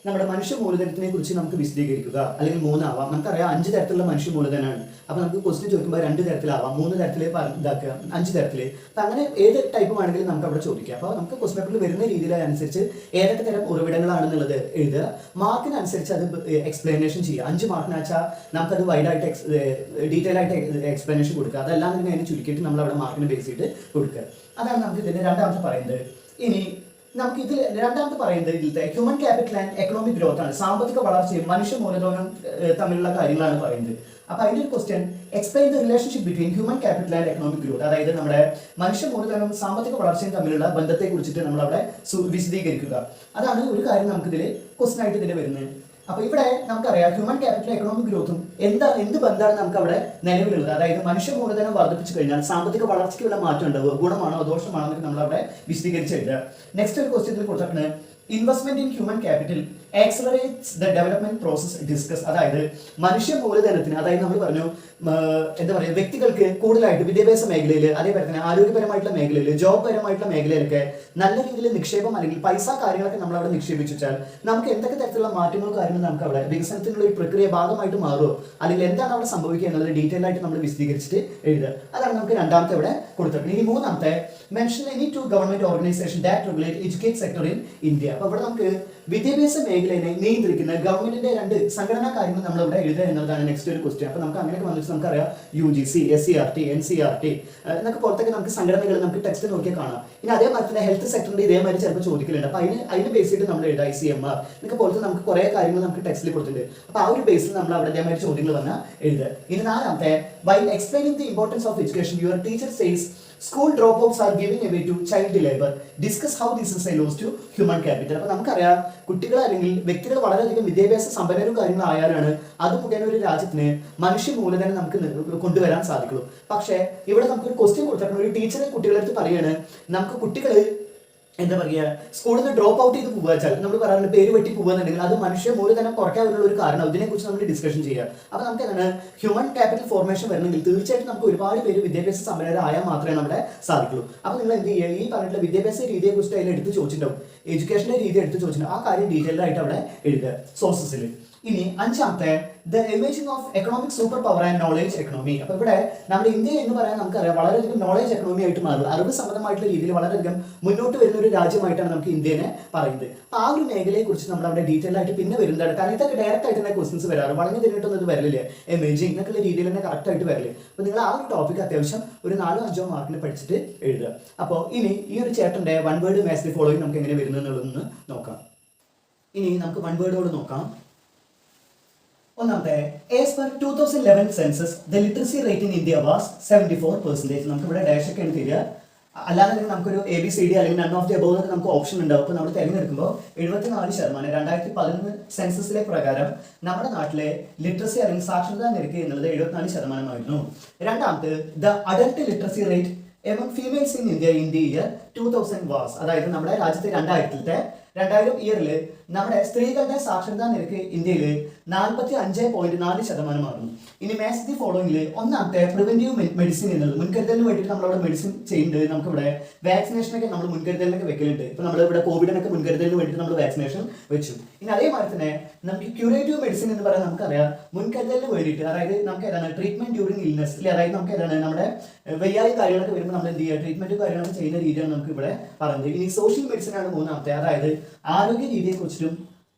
നമ്മുടെ മനുഷ്യ മൂലധനത്തിനെ കുറിച്ച് നമുക്ക് വിശദീകരിക്കുക. അല്ലെങ്കിൽ 3 ആവാം, നമുക്കറിയാം 5 തരത്തിലുള്ള മനുഷ്യ മൂലധനമാണ്. അപ്പൊ നമുക്ക് ക്വസ്റ്റ്യൻ ചോദിക്കുമ്പോൾ 2 തരത്തിലാവാം, 3 തരത്തിൽ ഇതാക്കുക, 5 തരത്തിൽ. അപ്പൊ അങ്ങനെ ഏത് ടൈപ്പ് ആണെങ്കിലും നമുക്ക് അവിടെ ചോദിക്കാം. അപ്പോൾ നമുക്ക് ക്വസ്റ്റ്യൻ പേപ്പറിൽ വരുന്ന രീതിയിലനുസരിച്ച് ഏതൊക്കെ തരം ഉറവിടങ്ങളാണെന്നുള്ളത് എഴുതുക. മാർക്കിനനുസരിച്ച് അത് എക്സ്പ്ലനേഷൻ ചെയ്യുക. 5 മാർക്കിന് വെച്ചാൽ നമുക്കത് വൈഡായിട്ട് ഡീറ്റെയിൽ ആയിട്ട് എക്സ്പ്ലനേഷൻ കൊടുക്കുക. അതെല്ലാം തന്നെ അതിന് ചുരുക്കിയിട്ട് നമ്മൾ അവിടെ മാർക്കിന് ബേസ് ചെയ്ത് കൊടുക്കുക. അതാണ് നമുക്ക് ഇതിന്റെ രണ്ടാമത്തെ പറയുന്നത്. ഇനി നമുക്ക് ഇതിൽ രണ്ടാമത്തെ പറയുന്നത് ഇതിലത്തെ human capital and economic growth ആണ്. സാമ്പത്തിക വളർച്ചയും മനുഷ്യ മൂലധനവും തമ്മിലുള്ള കാര്യങ്ങളാണ് പറയുന്നത്. അപ്പൊ അതിന്റെ ഒരു question, explain the relationship between human capital and economic growth. അതായത് നമ്മുടെ മനുഷ്യ മൂലധനവും സാമ്പത്തിക വളർച്ചയും തമ്മിലുള്ള ബന്ധത്തെ കുറിച്ചിട്ട് നമ്മൾ അവിടെ വിശദീകരിക്കുക. അതാണ് ഒരു കാര്യം നമുക്കിതിൽ ക്വസ്റ്റ്യൻ ആയിട്ട് ഇതിൽ വരുന്നത്. അപ്പൊ ഇവിടെ നമുക്കറിയാം ഹ്യൂമൻ ക്യാപിറ്റൽ എക്കണോമിക് ഗ്രോത്തും എന്ത് ബന്ധമാണ് നമുക്ക് അവിടെ നിലവിലുള്ളത്. അതായത് മനുഷ്യ മൂലധനം വർദ്ധിപ്പിച്ചു കഴിഞ്ഞാൽ സാമ്പത്തിക വളർച്ചയ്ക്ക് വല്ല മാറ്റം ഉണ്ടാവുക, ഗുണമാണോ ദോഷമാണോ എന്നൊക്കെ നമ്മൾ അവിടെ വിശദീകരിച്ച് എഴുതുക. നെക്സ്റ്റ് ഒരു ക്വസ്റ്റ്യൻ കൊടുത്തിട്ടുണ്ട്, investment in human capital accelerates the development process discuss. അതായത് മനുഷ്യ മൂലധനത്തിന്, അതായത് നമ്മൾ പറഞ്ഞു എന്താ പറയുക, വ്യക്തികൾക്ക് കൂടുതലായിട്ട് വിദ്യാഭ്യാസ മേഖലയിൽ, അതേപോലെ തന്നെ ആരോഗ്യപരമായിട്ടുള്ള മേഖലയിൽ, ജോബ് പരമായിട്ടുള്ള മേഖലയിലൊക്കെ നല്ല രീതിയിൽ നിക്ഷേപം അല്ലെങ്കിൽ പൈസ കാര്യങ്ങളൊക്കെ നമ്മൾ അവിടെ നിക്ഷേപിച്ചു വെച്ചാൽ നമുക്ക് എന്തൊക്കെ തരത്തിലുള്ള മാറ്റങ്ങളും കാര്യങ്ങളും നമുക്ക് അവിടെ വികസനത്തിനുള്ള ഒരു പ്രക്രിയ ഭാഗമായിട്ട് മാറുമോ, അല്ലെങ്കിൽ എന്താണ് അവിടെ സംഭവിക്കുക എന്നുള്ളത് ഡീറ്റെയിൽ ആയിട്ട് നമ്മൾ വിശദീകരിച്ചിട്ട് എഴുതുക. അതാണ് നമുക്ക് രണ്ടാമത്തെ ഇവിടെ കൊടുത്തിട്ടുണ്ട്. ഇനി മൂന്നാമത്തെ, mention any 2 government organisation that regulate education sector in India. അപ്പൊ ഇവിടെ നമുക്ക് വിദ്യാഭ്യാസ മേഖലയെ നിയന്ത്രിക്കുന്ന ഗവൺമെന്റിന്റെ 2 സംഘടനാ കാര്യങ്ങൾ നമ്മൾ ഇവിടെ എഴുതുക എന്നുള്ളതാണ് നെക്സ്റ്റ് ഒരു ക്വസ്റ്റ്യൻ. അപ്പൊ നമുക്ക് അങ്ങനെയൊക്കെ വന്നിട്ട് നമുക്കറിയാം UGC, SCERT, NCERT എന്നൊക്കെ പുറത്തൊക്കെ നമുക്ക് സംഘടനകൾ നമുക്ക് ടെക്സ്റ്റ് നോക്കിയാൽ കാണാം. ഇനി അതേമാതിരി തന്നെ ഹെൽത്ത് സെക്ടറിന്റെ ഇതേമാതിരി ചിലപ്പോൾ ചോദിക്കലുണ്ട്. അപ്പൊ അതിന് ബേസ് ചെയ്തിട്ട് നമ്മൾ എഴുതാം ICMR എന്നൊക്കെ പോലത്തെ നമുക്ക് കുറെ കാര്യങ്ങൾ നമുക്ക് ടെക്സ്റ്റിൽ കൊടുത്തിട്ടുണ്ട്. അപ്പൊ ആ ഒരു ബേസിൽ നമ്മൾ അവിടെ അതേമാതിരി ചോദ്യങ്ങൾ വന്നാൽ എഴുതുക. ഇനി നാലാമത്തെ, while explaining the importance of education your teacher says school dropouts are giving away to child labour, discuss how this is a loss to human capital. അപ്പൊ നമുക്കറിയാം കുട്ടികൾ അല്ലെങ്കിൽ വ്യക്തികൾ വളരെയധികം വിദ്യാഭ്യാസ സമ്പന്നരും കാര്യങ്ങളായാലാണ് അത് മുഖേന ഒരു രാജ്യത്തിന് മനുഷ്യ മൂലധനം നമുക്ക് കൊണ്ടുവരാൻ സാധിക്കുള്ളൂ. പക്ഷേ ഇവിടെ നമുക്കൊരു ക്വസ്റ്റ്യൻ കൊടുത്തിട്ടുണ്ട്, ഒരു ടീച്ചറെ കുട്ടികളുടെ അടുത്ത് പറയാണ്, നമുക്ക് കുട്ടികൾ എന്താ പറയുക സ്കൂളിൽ നിന്ന് ഡ്രോപ്പ് ഔട്ട് ചെയ്ത് പോവുക വെച്ചാൽ നമ്മൾ പറയാറുണ്ട് പേര് വെട്ടി പോകുന്നുണ്ടെങ്കിൽ അത് മനുഷ്യ മൂലധനം കുറയ്ക്കാനുള്ള ഒരു കാരണം. ഇതിനെക്കുറിച്ച് നമ്മൾ ഡിസ്കഷൻ ചെയ്യുക. അപ്പൊ നമുക്ക് എന്താണ് ഹ്യൂമൻ ക്യാപിറ്റൽ ഫോർമേഷൻ വരണമെങ്കിൽ തീർച്ചയായിട്ടും നമുക്ക് ഒരുപാട് പേര് വിദ്യാഭ്യാസ സമ്പന്നരായാൽ മാത്രമേ നമ്മുടെ സാധിക്കുള്ളൂ. അപ്പൊ നിങ്ങൾ എന്ത് ചെയ്യുക, ഈ പറഞ്ഞിട്ടുള്ള വിദ്യാഭ്യാസ രീതിയെ കുറിച്ച് അതിൽ എടുത്ത് ചോദിച്ചിട്ടുണ്ടാവും, എഡ്യൂക്കേഷന്റെ രീതി എടുത്ത് ചോദിച്ചിട്ടുണ്ടാവും. ആ കാര്യം ഡീറ്റെയിൽഡ് ആയിട്ട് അവിടെ എഴുതുക സോഴ്സസിൽ. ഇനി അഞ്ചാമത്തെ, the emerging of economic super power and knowledge economy. അപ്പൊ ഇവിടെ നമ്മുടെ ഇന്ത്യ എന്ന് പറയാൻ നമുക്കറിയാം വളരെയധികം നോളേജ് എക്കണോമി ആയിട്ട് മാറുക, അറിവ് സംബന്ധമായിട്ടുള്ള രീതിയിൽ വളരെയധികം മുന്നോട്ട് വരുന്ന ഒരു രാജ്യമായിട്ടാണ് നമുക്ക് ഇന്ത്യനെ പറയുന്നത്. അപ്പൊ ആ ഒരു മേഖലയെ കുറിച്ച് നമ്മൾ അവിടെ ഡീറ്റെയിൽ ആയിട്ട് പിന്നെ വരുന്നതാണ്. കാരണം ഇതൊക്കെ ഡയറക്റ്റ് ആയിട്ട് തന്നെ ക്വസ്റ്റൻസ് വരാറ്, വളഞ്ഞു തിരിഞ്ഞിട്ടൊന്നും ഇത് വരലില്ല, എമേജിംഗ് എന്നൊക്കെയുള്ള രീതിയിൽ തന്നെ കറക്റ്റ് ആയിട്ട് വരല്. അപ്പൊ നിങ്ങൾ ആ ഒരു ടോപ്പിക് അത്യാവശ്യം ഒരു 4-5 മാർക്കിന് പഠിച്ചിട്ട് എഴുതുക. അപ്പോൾ ഇനി ഈ ഒരു ചേട്ടന്റെ one word match the following നമുക്ക് എങ്ങനെ വരുന്നത് എന്നുള്ളതൊന്ന് നോക്കാം. ഇനി നമുക്ക് വൺ വേർഡോട് നോക്കാം. ഒന്നാമത്തെ, as per 2011 census the literacy rate in India was 74%. നമുക്ക് ഇവിടെ ഡാഷ് ഒക്കെ ആണ് തരിക, അല്ലാതെ നമുക്കൊരു ABCD അല്ലെങ്കിൽ നൺ ഓഫ് ദി അബോവ് എന്നൊക്കെ നമുക്ക് ഓപ്ഷൻ ഉണ്ടാവും. അപ്പോൾ നമ്മൾ തിരഞ്ഞെടുക്കുമ്പോൾ 74%, 2011 സെൻസസിലെ പ്രകാരം നമ്മുടെ നാട്ടിലെ ലിറ്ററസി അല്ലെങ്കിൽ സാക്ഷരതാ നിരക്ക് എന്നുള്ളത് 74%. രണ്ടാമത്തെ, the adult literacy rate among females in India in the year 2000 was. അതായത് നമ്മുടെ രാജ്യത്തെ 2000 ഇയറിൽ നമ്മുടെ സ്ത്രീകളുടെ സാക്ഷരതാ നിരക്ക് ഇന്ത്യയിൽ 45.4% ഇനി മാച്ച് ദി ഫോളോയിങ്ങിൽ ഒന്നാമത്തെ, പ്രിവെന്റീവ് മെഡിസിൻ എന്നുള്ളത് മുൻകരുതലിന് വേണ്ടിയിട്ട് നമ്മളവിടെ മെഡിസിൻ ചെയ്യുന്നുണ്ട്. നമുക്കിവിടെ വാക്സിനേഷനൊക്കെ നമ്മൾ മുൻകരുതലിനൊക്കെ വെക്കലുണ്ട്. ഇപ്പൊ നമ്മളിവിടെ കോവിഡിനൊക്കെ മുൻകരുതലിന് വേണ്ടിയിട്ട് നമ്മൾ വാക്സിനേഷൻ വെച്ചു. ഇനി അതേമാതിരി തന്നെ നമുക്ക് ക്യൂറേറ്റീവ് മെഡിസിൻ എന്ന് പറയാൻ നമുക്കറിയാം മുൻകരുതലിന് വേണ്ടിയിട്ട്, അതായത് നമുക്ക് ഏതാണ് ട്രീറ്റ്മെന്റ് ഡ്യൂറിങ് ഇൽനെസ്, അല്ലെ അതായത് നമുക്ക് ഏതാണ് നമ്മുടെ വയ്യായി കാര്യങ്ങളൊക്കെ വരുമ്പോൾ നമ്മൾ എന്ത് ചെയ്യുക, ട്രീറ്റ്മെന്റ് കാര്യങ്ങളൊക്കെ ചെയ്യുന്ന രീതിയാണ് നമുക്ക് ഇവിടെ പറയുന്നത്. ഇനി സോഷ്യൽ മെഡിസിൻ ആണ് മൂന്നാമത്തെ, അതായത് ആരോഗ്യ രീതിയെ കുറിച്ചിട്ടും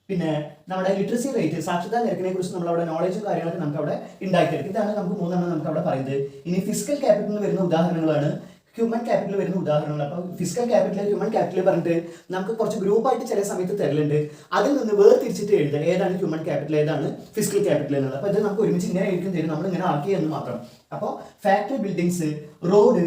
പിന്നെ നമ്മുടെ ലിറ്ററസി റേറ്റ് സാക്ഷരതാ നിരക്കിനെ കുറിച്ച് നമ്മൾ അവിടെ നോളേജും കാര്യങ്ങളൊക്കെ നമുക്ക് അവിടെ ഉണ്ടാക്കിയെടുക്കും. ഇതാണ് നമുക്ക് മൂന്നെണ്ണം നമുക്ക് അവിടെ പറയുന്നത്. ഇനി ഫിസിക്കൽ ക്യാപിറ്റലിന് വരുന്ന ഉദാഹരണങ്ങളാണ് ഹ്യൂമൻ ക്യാപിറ്റൽ വരുന്ന ഉദാഹരണങ്ങൾ. അപ്പോൾ ഫിസിക്കൽ ക്യാപിറ്റൽ ഹ്യൂമൻ ക്യാപിറ്റൽ പറഞ്ഞിട്ട് നമുക്ക് കുറച്ച് ഗ്രൂപ്പായിട്ട് ചില സമയത്ത് തരലുണ്ട്. അതിൽ നിന്ന് വേർതിരിച്ചിട്ട് എഴുതുക ഏതാണ് ഹ്യൂമൻ ക്യാപിറ്റൽ ഏതാണ് ഫിസിക്കൽ ക്യാപിറ്റൽ എന്നുള്ളത്. അപ്പോൾ ഇത് നമുക്ക് ഒരുമിച്ച് ഇങ്ങനെ ആയിരിക്കും തരും, നമ്മൾ ഇങ്ങനെ ആക്കി എന്ന് മാത്രം. അപ്പോൾ factory buildings, road,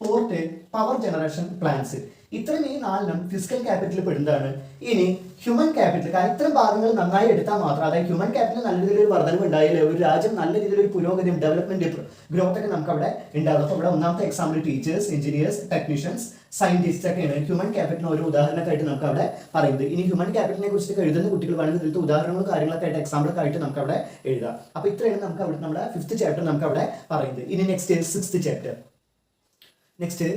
port, power generation plants ഇത്രയും ഈ 4 ഫിസിക്കൽ ക്യാപിറ്റൽ പെടുന്നതാണ്. ഇനി ഹ്യൂമൻ ക്യാപിറ്റൽ, കാരണം ഇത്തരം ഭാഗങ്ങൾ നന്നായി എടുത്താൽ മാത്രം, അതായത് ഹ്യൂമൻ ക്യാപിറ്റൽ നല്ല രീതിയിൽ ഒരു വർധനവ് ഉണ്ടായാലേ ഒരു രാജ്യം നല്ല രീതിയിൽ ഒരു പുരോഗതിയും ഡെവലപ്മെന്റ് ഗ്രോത്ത് ഒക്കെ നമുക്ക് അവിടെ ഉണ്ടാവും. അപ്പോൾ ഇവിടെ ഒന്നാമത്തെ example teachers, engineers, technicians, scientist ഒക്കെയാണ് ഹ്യൂമൻ ക്യാപിറ്റലിന് ഒരു ഉദാഹരണമായിട്ട് നമുക്ക് അവിടെ പറയുന്നത്. ഇനി ഹ്യൂമൻ ക്യാപിറ്റലിനെ കുറിച്ച് എഴുതുന്ന കുട്ടികൾ വേണമെങ്കിൽ ഇതിലത്തെ ഉദാഹരണങ്ങളും കാര്യങ്ങളൊക്കെ ആയിട്ട് എക്സാമ്പിളൊക്കെ ആയിട്ട് നമുക്ക് അവിടെ എഴുതാം. അപ്പോൾ ഇത്രയാണ് നമുക്ക് അവിടെ നമ്മുടെ 5th ചാപ്റ്റർ നമുക്ക് അവിടെ പറയുന്നത്. ഇനി നെക്സ്റ്റ് 6th ചാപ്റ്റർ. നെക്സ്റ്റ്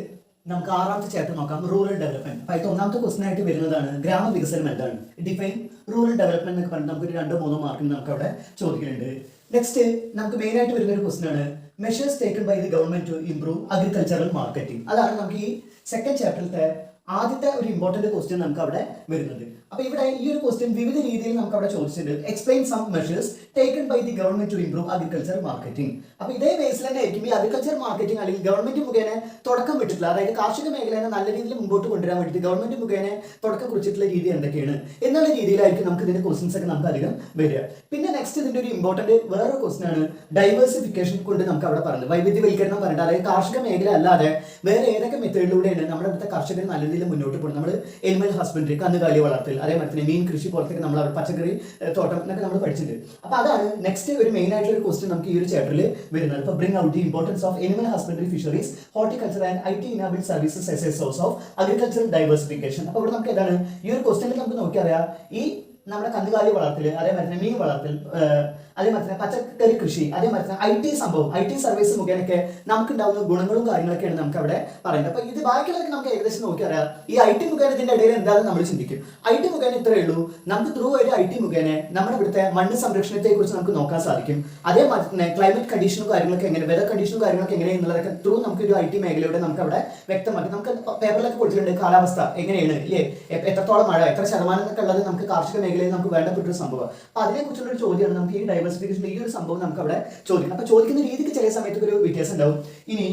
നമുക്ക് 6ാമത്തെ ചാപ്റ്റർ നോക്കാം, റൂറൽ ഡെവലപ്മെന്റ്. അപ്പോൾ അതിൽ ഒന്നാമത്തെ ക്വസ്റ്റൻ ആയിട്ട് വരുന്നതാണ് ഗ്രാമവികസനം എന്താണ്, ഡിഫൈൻ റൂറൽ ഡെവലപ്മെന്റ് എന്നൊക്കെ പറഞ്ഞാൽ നമുക്ക് ഒരു 2-3 മാർക്കിന് നമുക്ക് അവിടെ ചോദിക്കുന്നുണ്ട്. നെക്സ്റ്റ് നമുക്ക് മെയിൻ ആയിട്ട് വരുന്ന ഒരു ക്വസ്റ്റൻ ആണ് measures taken by the government to improve agricultural marketing. അതാണ് നമുക്ക് ഈ 2nd ചാപ്റ്ററിലത്തെ ആദ്യത്തെ ഒരു ഇമ്പോർട്ടന്റ് ക്വസ്റ്റ്യൻ നമുക്ക് അവിടെ വരുന്നത്. അപ്പൊ ഇവിടെ ഈ ഒരു ക്വസ്റ്റ്യൻ വിവിധ രീതിയിൽ നമുക്ക് അവിടെ ചോദിച്ചിട്ടുണ്ട്. Explain some measures taken by the government to improve agriculture marketing. അപ്പൊ ഇതേ ബേസിൽ തന്നെ ആയിരിക്കും ഈ അഗ്രികൾച്ചർ മാർക്കറ്റിംഗ് അല്ലെങ്കിൽ ഗവൺമെന്റ് മുഖേന തുടക്കം വിട്ടിട്ടുള്ള, അതായത് കാർഷിക മേഖലയെ നല്ല രീതിയിൽ മുമ്പോട്ട് കൊണ്ടുവരാൻ വേണ്ടി ഗവൺമെന്റ് മുഖേന തുടക്കം കുറിച്ചിട്ടുള്ള രീതി എന്തൊക്കെയാണ് എന്നുള്ള രീതിയിലായിരിക്കും നമുക്ക് ഇതിന്റെ ക്വസ്റ്റ്യൻസ് ഒക്കെ നമുക്ക് അധികം വരിക. പിന്നെ നെക്സ്റ്റ് ഇതിന്റെ ഒരു ഇമ്പോർട്ടന്റ് വേറൊരു ക്വസ്റ്റ്യൻ ആണ് ഡൈവേഴ്സിഫിക്കേഷൻ കൊണ്ട് നമുക്ക് അവിടെ പറയുന്നത്, വൈവിധ്യവൽക്കരണം പറഞ്ഞിട്ട്, അതായത് കാർഷിക മേഖല അല്ലാതെ വേറെ ഏതൊക്കെ മെത്തേഡിലൂടെയാണ് നമ്മുടെ ഇവിടുത്തെ കർഷകർ നല്ല രീതിയിൽ മുന്നോട്ട് പോകുന്നത്. നമ്മൾ എനിമൽ ഹസ്ബൻഡറി, കന്നുകാലി വളർത്തൽ, അതേപോലെ തന്നെ മീൻ കൃഷി പുറത്തേക്ക് നമ്മൾ പച്ചക്കറി തോട്ടം എന്നൊക്കെ നമ്മൾ പഠിച്ചിട്ടുണ്ട്. അപ്പൊ അതാണ് നെക്സ്റ്റ് ഒരു മെയിൻ ആയിട്ടുള്ള ഒരു ക്വസ്റ്റ്യൻ നമുക്ക് ഈ ഒരു ചാപ്റ്ററിൽ വരുന്നത്. അപ്പോൾ bring out the importance of animal husbandry, fisheries, horticulture and IT ഇനാബിൾഡ് services as A source of agricultural diversification. അപ്പോൾ ഇവിടെ നമുക്ക് ഏതാണ് ഈ ഒരു ക്വസ്റ്റ്യനിൽ നമുക്ക് നോക്കിയറിയാം, ഈ നമ്മുടെ കന്നുകാലി വളർത്തൽ, അതേപോലെ തന്നെ മീൻ വളർത്തൽ, അതേപോലെ തന്നെ പച്ചക്കറി കൃഷി, അതേപോലെ തന്നെ IT സംഭവം, IT സർവീസ് മുഖേനൊക്കെ നമുക്കുണ്ടാവുന്ന ഗുണങ്ങളും കാര്യങ്ങളൊക്കെയാണ് നമുക്ക് അവിടെ പറയുന്നത്. അപ്പൊ ഇത് ബാക്കിയുള്ളതൊക്കെ നമുക്ക് ഏകദേശം നോക്കിയറിയാം. ഈ IT മുഖേന ഇതിന്റെ ഇടയിൽ എന്താണെന്ന് നമ്മൾ ചിന്തിക്കും. IT മുഖേന ഇത്രയേ ഉള്ളൂ, നമുക്ക് ത്രൂ ഒരു IT മുഖേന നമ്മുടെ ഇവിടുത്തെ മണ്ണ് സംരക്ഷണത്തെ കുറിച്ച് നമുക്ക് നോക്കാൻ സാധിക്കും. അതേമാതിരി തന്നെ ക്ലൈമറ്റ് കണ്ടീഷനും കാര്യങ്ങളൊക്കെ എങ്ങനെ, വെതർ കണ്ടീഷനും കാര്യങ്ങളൊക്കെ എങ്ങനെയെന്നുള്ളതൊക്കെ ത്രൂ നമുക്ക് ഒരു IT മേഖലയുടെ നമുക്ക് അവിടെ വ്യക്തമാക്കി നമുക്ക് പേപ്പറിലൊക്കെ കൊടുത്തിട്ടുണ്ട്. കാലാവസ്ഥ എങ്ങനെയാണ്, ഇല്ലേ, എത്രത്തോളം മഴ, എത്ര ശതമാനം എന്നൊക്കെ ഉള്ളത് നമുക്ക് കാർഷിക മേഖലയിൽ നമുക്ക് വേണ്ടപ്പെട്ടൊരു സംഭവം. അപ്പൊ അതിനെക്കുറിച്ചുള്ള ഒരു ചോദ്യമാണ് നമുക്ക് ഈ ഡൈവേഴ്സിഫിക്കേഷൻ ഈ ഒരു സംഭവം നമുക്ക് അവിടെ ചോദിക്കണം. അപ്പൊ ചോദിക്കുന്ന രീതിക്ക് ചില സമയത്ത് ഒരു വ്യത്യാസം ഉണ്ടാവും. ഇനി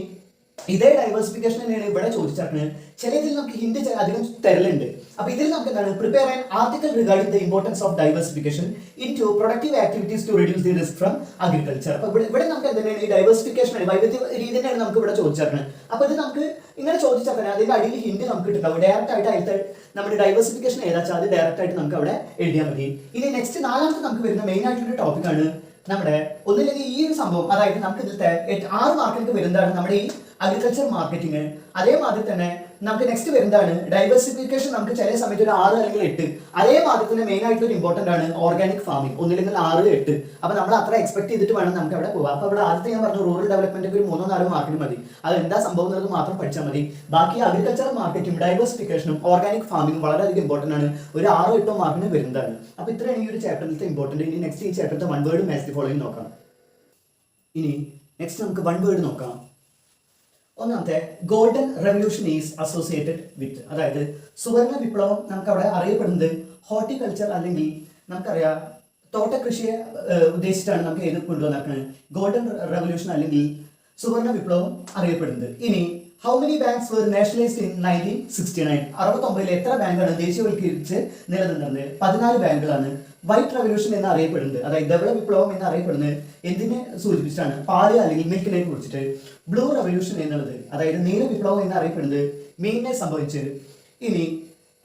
ഇതേ ഡൈവേഴ്സിഫിക്കേഷൻ തന്നെയാണ് ഇവിടെ ചോദിച്ചേക്കുന്നത്. ചില ഇതിൽ നമുക്ക് ഹിന്റ് അധികം തരലുണ്ട്. അപ്പൊ ഇതിൽ നമുക്ക് എന്താണ് prepare an article regarding the importance of diversification into productive activities to reduce the risk from agriculture. അപ്പൊ ഇവിടെ നമുക്ക് എന്താണ് ഈ ഡൈവേഴ്സിഫിക്കേഷൻ വൈവിധ്യ രീതി തന്നെയാണ് നമുക്ക് ഇവിടെ ചോദിച്ചേക്കുന്നത്. അപ്പൊ ഇത് നമുക്ക് ഇങ്ങനെ ചോദിച്ചാൽ അതിന്റെ അടിയിൽ ഹിന്റ് നമുക്ക് കിട്ടുന്നുണ്ടാവും. ഡയറക്റ്റ് ആയിട്ട് അതിലത്തെ നമ്മുടെ ഡൈവേഴ്സിഫിക്കേഷൻ ഏതാച്ചാൽ അത് ഡയറക്റ്റ് ആയിട്ട് നമുക്ക് അവിടെ എഴുതിയാൽ മതി. ഇനി നെക്സ്റ്റ് 4ാമത്തെ നമുക്ക് വരുന്ന മെയിൻ ആയിട്ടുള്ള ടോപ്പിക്കാണ് നമ്മുടെ ഒന്നില്ലെങ്കിൽ ഈ ഒരു സംഭവം, അതായത് നമുക്ക് ഇതിലത്തെ 6 മാർക്കിലേക്ക് വരുന്നതാണ് നമ്മുടെ ഈ അഗ്രികൾച്ചർ മാർക്കറ്റിംഗ്. അതേമാതിരി തന്നെ നമുക്ക് നെക്സ്റ്റ് വരുന്നതാണ് ഡൈവേഴ്സിഫിക്കേഷൻ. നമുക്ക് ചില സമയത്ത് ഒരു 6 അല്ലെങ്കിൽ 8. അതേമാതിരി തന്നെ മെയിൻ ആയിട്ട് ഒരു ഇമ്പോർട്ടന്റ് ആണ് ഓർഗാനിക് ഫാമിംഗ്, ഒന്നില്ലെങ്കിൽ 6, 8. അപ്പൊ നമ്മൾ അത്ര എക്സ്പെക്ട് ചെയ്തിട്ട് വേണം നമുക്ക് അവിടെ പോകാം. അപ്പൊ ഇവിടെ ആദ്യത്തെ ഞാൻ പറഞ്ഞു റൂറൽ ഡെവലപ്മെന്റ് ഒരു 3-4 മാർക്കിന് മതി. അത് എന്താ സംഭവം എന്നുള്ളത് മാത്രം പഠിച്ചാൽ മതി. ബാക്കി അഗ്രികൾച്ചർ മാർക്കറ്റും ഡൈവേഴ്സിഫിക്കേഷനും ഓർഗാനിക് ഫാമിംഗും വളരെയധികം ഇമ്പോർട്ടന്റ് ആണ്. ഒരു 6-8 മാർക്കിന് വരുന്നതാണ്. അപ്പൊ ഇത്രയാണ് ഈ ഒരു ചാപ്റ്ററിലത്തെ ഇമ്പോർട്ടന്റ്. ഇനി നെക്സ്റ്റ് ഈ ചാപ്റ്ററിന്റെ 1 വേർഡ് മാച്ച് ദി ഫോളോയിങ് നോക്കാം. ഇനി നെക്സ്റ്റ് നമുക്ക് 1 വേർഡ് നോക്കാം. ഒന്നാമത്തെ golden revolution is associated with, അതായത് സുവർണ വിപ്ലവം നമുക്ക് അവിടെ അറിയപ്പെടുന്നത് ഹോർട്ടിക്കൾച്ചർ അല്ലെങ്കിൽ നമുക്കറിയാം തോട്ടകൃഷിയെ ഉദ്ദേശിച്ചിട്ടാണ് നമുക്ക് ഏത് കൊണ്ടുവന്നിരിക്കുന്നത് ഗോൾഡൻ റെവല്യൂഷൻ അല്ലെങ്കിൽ സുവർണ വിപ്ലവം അറിയപ്പെടുന്നത്. ഇനി how many banks were nationalized in 1969? 69 എത്ര ബാങ്കാണ് ദേശീയവൽക്കരിച്ച് നിലനിന്നത്? 14 ബാങ്കുകളാണ്. വൈറ്റ് റെവല്യൂഷൻ എന്ന് അറിയപ്പെടുന്നത്, അതായത് ധവള വിപ്ലവം എന്ന് അറിയപ്പെടുന്നത് എന്തിനെ സൂചിപ്പിച്ചിട്ടാണ്? പാല് അല്ലെങ്കിൽ മിൽക്കിനെ കുറിച്ചിട്ട്. ബ്ലൂ റെവല്യൂഷൻ എന്നുള്ളത്, അതായത് നീല വിപ്ലവം എന്ന് അറിയപ്പെടുന്നത് മീനിനെ സംഭവിച്ചത്. ഇനി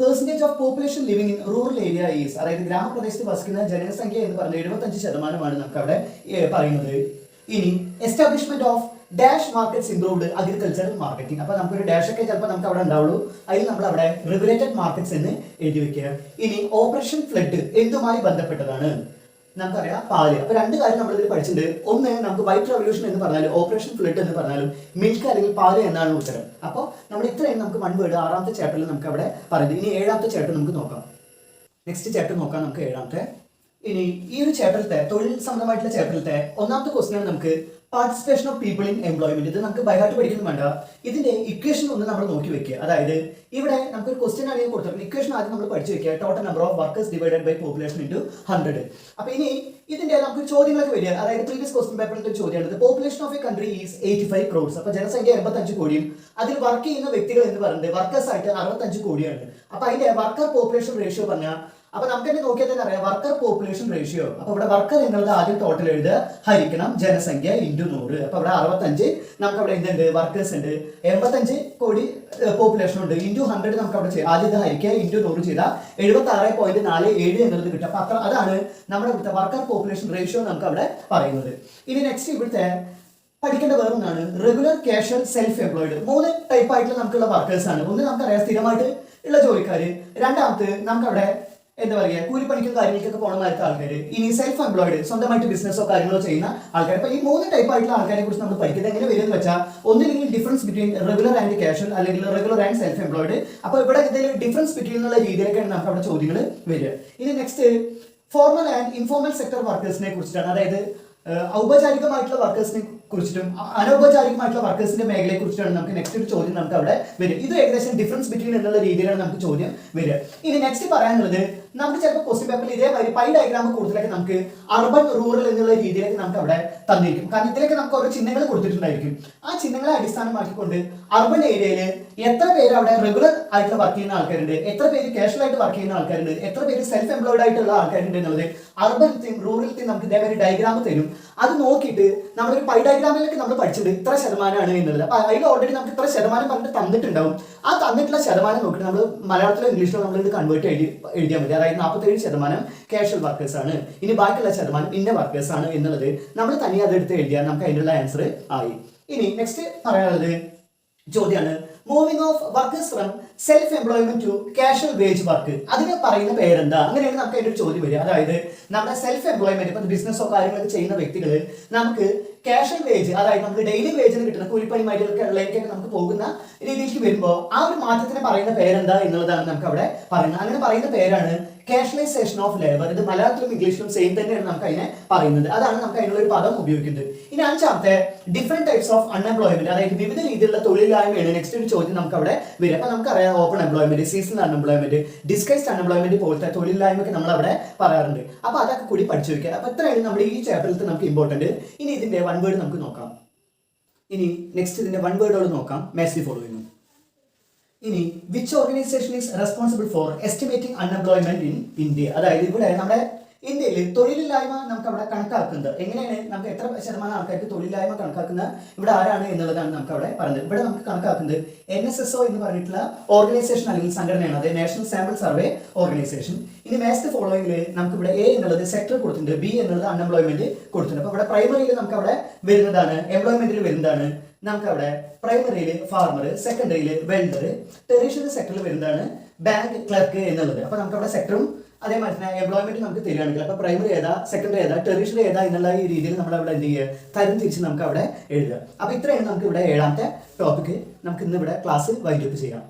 percentage of population living in rural area is, അതായത് ഗ്രാമപ്രദേശത്ത് വസിക്കുന്ന ജനസംഖ്യ എന്ന് പറഞ്ഞത് 75% നമുക്ക് അവിടെ പറയുന്നത്. ഇനി establishment of dash markets improved agricultural marketing. അപ്പൊ നമുക്കൊരു ഡാഷ് ഒക്കെ ചിലപ്പോൾ നമുക്ക് അവിടെ ഉണ്ടാവുള്ളൂ. അതിൽ നമ്മൾ അവിടെ റെഗുലേറ്റഡ് മാർക്കറ്റ്സ് എന്ന് എഴുതി വെക്കുക. ഇനി ഓപ്പറേഷൻ ഫ്ലഡ് എന്തുമായി ബന്ധപ്പെട്ടതാണ്? നമുക്കറിയാം പാല്. അപ്പൊ 2 കാര്യം നമ്മൾ ഇതിൽ പഠിച്ചിട്ടുണ്ട്. ഒന്ന് നമുക്ക് വൈറ്റ് റെവല്യൂഷൻ എന്ന് പറഞ്ഞാലും ഓപ്പറേഷൻ ഫ്ലഡ് എന്ന് പറഞ്ഞാലും മിൽക്ക് അല്ലെങ്കിൽ പാല് എന്നാണ് ഉത്തരം. അപ്പോൾ നമ്മൾ ഇത്രയും നമുക്ക് 1 വേർഡ് 6ാമത്തെ ചാപ്റ്ററിൽ നമുക്ക് അവിടെ പറയുന്നത്. ഇനി 7ാമത്തെ ചാപ്റ്റർ നമുക്ക് നോക്കാം. നെക്സ്റ്റ് ചാപ്റ്റർ നോക്കാം നമുക്ക് 7ാമത്തെ. ഇനി ഈ ഒരു ചാപ്റ്ററിലത്തെ തൊഴിൽ സംബന്ധമായിട്ടുള്ള ചാപ്റ്ററിലത്തെ 1ാമത്തെ ക്വസ്റ്റ്യൻ ആണ് നമുക്ക് participation of people in employment. ഇത് നമുക്ക് ബൈഹാർട്ട് പഠിക്കുന്നു വേണ്ട. ഇതിന്റെ ഇക്വേഷൻ ഒന്ന് നമ്മൾ നോക്കി വെക്കുക. അതായത് ഇവിടെ നമുക്ക് ഒരു ക്വസ്റ്റ്യൻ ആണ് കൊടുത്തിട്ടുണ്ട്. ഇക്വേഷൻ ആദ്യം നമ്മൾ പഠിച്ചു വെക്കുക. Total number of workers divided by population into 100. അപ്പൊ ഇനി ഇതിന്റെ നമുക്ക് ചോദ്യങ്ങളൊക്കെ വരിക. അതായത് പ്രീവിയസ് ക്വസ്റ്റ്യൻ പേപ്പറിന്റെ ഒരു ചോദ്യമാണ് population of A country is 85 crores. അപ്പൊ ജനസംഖ്യ 85 കോടിയും അതിൽ വർക്ക് ചെയ്യുന്ന വ്യക്തികൾ എന്ന് പറയുന്നത് വർക്കേഴ്സ് ആയിട്ട് 65 കോടിയാണ്. അപ്പൊ അതിന്റെ വർക്കർ പോപ്പുലേഷൻ റേഷ്യോ പറഞ്ഞാൽ അപ്പൊ നമുക്ക് തന്നെ നോക്കിയാൽ തന്നെ അറിയാം വർക്കർ പോപ്പുലേഷൻ റേഷ്യോ. അപ്പൊ ഇവിടെ വർക്കർ എന്നുള്ളത് ആദ്യം ടോട്ടൽ എഴുതുക, ഹരിക്കണം ജനസംഖ്യ ഇൻറ്റു 100. അപ്പൊ ഇവിടെ 65 നമുക്ക് അവിടെ എന്തുണ്ട്, വർക്കേഴ്സ് ഉണ്ട്. 85 കോടി പോപ്പുലേഷൻ ഉണ്ട്. ഇൻറ്റു 100 നമുക്ക് അവിടെ ചെയ്യാം. ആദ്യം ഇത് ഹരിക്കുക, ഇൻറ്റു 100 ചെയ്താൽ 76.47 എന്നുള്ളത് കിട്ടും. അപ്പൊ അതാണ് നമ്മുടെ ഇവിടുത്തെ വർക്കർ പോപ്പുലേഷൻ റേഷ്യോ നമുക്ക് അവിടെ പറയുന്നത്. ഇനി നെക്സ്റ്റ് ഇവിടുത്തെ പഠിക്കേണ്ട വേറൊന്നാണ് regular, casual, self employed. 3 type ആയിട്ടുള്ള നമുക്കുള്ള വർക്കേഴ്സ് ആണ്. ഒന്ന് നമുക്കറിയാം സ്ഥിരമായിട്ട് ഉള്ള ജോലിക്കാര്. രണ്ടാമത്തെ നമുക്കവിടെ എന്താ പറയുക, കൂലിപ്പണിക്കും കാര്യങ്ങൾക്കൊക്കെ പോകണമായിരുന്ന ആൾക്കാർ. ഇനി സെൽഫ് എംപ്ലോയിഡ്, സ്വന്തമായിട്ട് ബിസിനസ്സോ കാര്യങ്ങളോ ചെയ്യുന്ന ആൾക്കാർ. അപ്പൊ ഈ 3 ടൈപ്പ് ആയിട്ടുള്ള ആൾക്കാരെ കുറിച്ച് നമ്മൾ പഠിക്കുന്നത് എങ്ങനെ വരും എന്ന് വെച്ചാൽ, ഒന്നില്ലെങ്കിൽ difference between regular and casual, അല്ലെങ്കിൽ റെഗുലർ ആൻഡ് സെൽഫ് എംപ്ലോയിഡ്. അപ്പൊ ഇവിടെ എന്തെങ്കിലും ഡിഫറൻസ് ബിറ്റ്വീൻ എന്നുള്ള രീതിയിലൊക്കെയാണ് നമുക്ക് അവിടെ ചോദ്യങ്ങൾ വരിക. ഇനി next formal and informal sector വർക്കേഴ്സിനെ കുറിച്ചിട്ടാണ്. അതായത് ഔപചാരികമായിട്ടുള്ള വർക്കേഴ്സിനെ കുറിച്ചിട്ടും അനൗപചാരികമായിട്ടുള്ള വർക്കേഴ്സിന്റെ മേഖലയെ കുറിച്ചിട്ടാണ് നമുക്ക് നെക്സ്റ്റ് ഒരു ചോദ്യം നമുക്ക് അവിടെ വരും. ഇത് ഏകദേശം ഡിഫറൻസ് ബിറ്റ്വീൻ എന്നുള്ള രീതിയിലാണ് നമുക്ക് ചോദ്യം വരിക. ഇനി നെക്സ്റ്റ് പറയാനുള്ളത്, നമുക്ക് ചിലപ്പോൾ ക്വസ്റ്റ്യൻ പേപ്പറിൽ ഇതേമാതിരി പൈ ഡയഗ്രാം കൂടുതലൊക്കെ നമുക്ക് അർബൻ റൂറൽ എന്നുള്ള രീതിയിലേക്ക് നമുക്ക് അവിടെ തന്നിരിക്കും. കാരണം ഇതിലേക്ക് നമുക്ക് ഓരോ ചിഹ്നങ്ങൾ കൊടുത്തിട്ടുണ്ടായിരിക്കും. ആ ചിഹ്നങ്ങളെ അടിസ്ഥാനമാക്കിക്കൊണ്ട് അർബൻ ഏരിയയിൽ എത്ര പേര് അവിടെ റെഗുലർ ആയിട്ട് വർക്ക് ചെയ്യുന്ന ആൾക്കാരുണ്ട്, എത്ര പേര് കാഷ്വൽ ആയിട്ട് വർക്ക് ചെയ്യുന്ന ആൾക്കാരുണ്ട്, എത്ര പേര് സെൽഫ് എംപ്ലോയിഡ് ആയിട്ടുള്ള ആൾക്കാരുണ്ട് എന്നുള്ളത് അർബൻ റൂറൽ നമുക്ക് ഇതേമാതിരി ഡയഗ്രാം തരും. അത് നോക്കിയിട്ട് നമ്മളൊരു പൈ ഡയഗ്രാമിലേക്ക് നമ്മൾ പഠിച്ചിട്ട് ഇത്ര ശതമാനമാണ് എന്നുള്ളത്. അപ്പൊ അതിൽ ഓൾറെഡി നമുക്ക് ഇത്ര ശതമാനം പറഞ്ഞിട്ട് തന്നിട്ടുണ്ടാവും. ആ തന്നിട്ടുള്ള ശതമാനം നോക്കിയിട്ട് നമ്മൾ മലയാളത്തിലോ ഇംഗ്ലീഷിലോ നമ്മൾ ഇത് കൺവേർട്ട് എഴുതിയാൽ മതി. അതായത് 47% കാഷ്വൽ വർക്കേഴ്സ് ആണ്, ഇനി ബാക്കിയുള്ള ശതമാനം ഇന്ന വർക്കേഴ്സ് ആണ് എന്നുള്ളത് നമ്മൾ തനിയെ അതെടുത്ത് എഴുതിയാൽ നമുക്ക് അതിനുള്ള ആൻസർ ആയി. ഇനി നെക്സ്റ്റ് പറയാനുള്ളത് ചോദ്യമാണ്, moving of workers from self employment to casual wage work. അതിന് പറയുന്ന പേരെന്താ? അങ്ങനെയാണ് നമുക്ക് അതിന്റെ ഒരു ചോദ്യം വരിക. അതായത് നമ്മുടെ സെൽഫ് എംപ്ലോയ്മെന്റ്, ഇപ്പൊ ബിസിനസ്സോ കാര്യങ്ങളൊക്കെ ചെയ്യുന്ന വ്യക്തികൾ നമുക്ക് കാഷ്വൽ വേജ്, അതായത് നമുക്ക് ഡെയിലി വേജിന് കിട്ടുന്ന കൂലിപ്പണിമാരിലൊക്കെ നമുക്ക് പോകുന്ന രീതിയിലേക്ക് വരുമ്പോൾ ആ ഒരു മാറ്റത്തിന് പറയുന്ന പേരെന്താ എന്നുള്ളതാണ് നമുക്ക് അവിടെ പറയുന്നത്. അങ്ങനെ പറയുന്ന പേരാണ് കാഷ്വലൈസേഷൻ ഓഫ് ലേബർ. ഇത് മലയാളത്തിലും ഇംഗ്ലീഷിലും സെയിം തന്നെയാണ് നമുക്ക് അതിനെ പറയുന്നത്. അതാണ് നമുക്ക് അതിനുള്ള ഒരു പദം ഉപയോഗിക്കുന്നത്. ഇനി അഞ്ചാമത്തെ ഡിഫറെന്റ് ടൈപ്സ് ഓഫ് അൺഎംപ്ലോയ്മെന്റ്, അതായത് വിവിധ രീതിയിലുള്ള തൊഴിലില്ലായ്മയാണ് നെക്സ്റ്റ് ഒരു ചോദ്യം നമുക്ക് അവിടെ വരും. അപ്പൊ നമുക്കറിയാം open employment, seasonal unemployment, disguised unemployment പോലത്തെ തൊഴിലില്ലായ്മയൊക്കെ നമ്മൾ അവിടെ പറയാറുണ്ട്. അപ്പൊ അതൊക്കെ കൂടി പഠിച്ചു വെക്കുക. അപ്പൊ ഇത്രയാണ് നമ്മുടെ ഈ ചാപ്റ്ററിൽ നമുക്ക് ഇമ്പോർട്ടന്റ്. ഇനി ഇതിന്റെ വൺ വേർഡ് നമുക്ക് നോക്കാം. ഇനി നെക്സ്റ്റ് ഇതിന്റെ വൺ വേർഡോട് നോക്കാം. Match the following. ഇനി which organization is responsible for estimating unemployment in India. അതായത് ഇവിടെ നമ്മുടെ ഇന്ത്യയിൽ തൊഴിലില്ലായ്മ നമുക്ക് അവിടെ കണക്കാക്കുന്നത് എങ്ങനെയാണ്, നമുക്ക് എത്ര ശതമാനം ആൾക്കാർക്ക് തൊഴിലില്ലായ്മ കണക്കാക്കുന്ന ഇവിടെ ആരാണ് എന്നുള്ളതാണ് നമുക്ക് അവിടെ പറയുന്നത്. ഇവിടെ നമുക്ക് കണക്കാക്കുന്നത് NSSO എന്ന് പറഞ്ഞിട്ടുള്ള ഓർഗനൈസേഷൻ അല്ലെങ്കിൽ സംഘടനയാണ്. അതായത് നാഷണൽ സാമ്പിൾ സർവേ ഓർഗനൈസേഷൻ. ഇനി മാച്ച് ഫോളോയിങ്ങിൽ നമുക്ക് ഇവിടെ A എന്നുള്ളത് സെക്ടർ കൊടുത്തിട്ടുണ്ട്, B എന്നുള്ളത് അൺഎംപ്ലോയ്മെന്റ് കൊടുത്തിട്ടുണ്ട്. അപ്പൊ ഇവിടെ പ്രൈമറിയിൽ നമുക്ക് അവിടെ വരുന്നതാണ്, എംപ്ലോയ്മെന്റിൽ വരുന്നതാണ് നമുക്ക് അവിടെ പ്രൈമറിയിൽ ഫാർമർ, സെക്കൻഡറിയിൽ വെൽഡർ, ടെറിഷറി സെക്ടറിൽ വരുന്നതാണ് ബാങ്ക് ക്ലർക്ക് എന്നുള്ളത്. അപ്പൊ നമുക്ക് അവിടെ സെക്ടറും അതേമാതിരി തന്നെ എംപ്ലോയ്മെന്റ് നമുക്ക് തരികയാണെങ്കിൽ അപ്പൊ പ്രൈമറി ഏതാ, സെക്കൻഡറി ഏതാ, ടെറിഷറി ഏതാ എന്നുള്ള ഈ രീതിയിൽ നമ്മൾ അവിടെ എന്ത് ചെയ്യുക, തരം തിരിച്ച് നമുക്ക് അവിടെ എഴുതുക. അപ്പൊ ഇത്രയാണ് നമുക്ക് ഇവിടെ 7ാമത്തെ ടോപ്പിക്ക്. നമുക്ക് ഇന്ന് ഇവിടെ ക്ലാസ് വൈൻഡ് അപ്പ് ചെയ്യാം.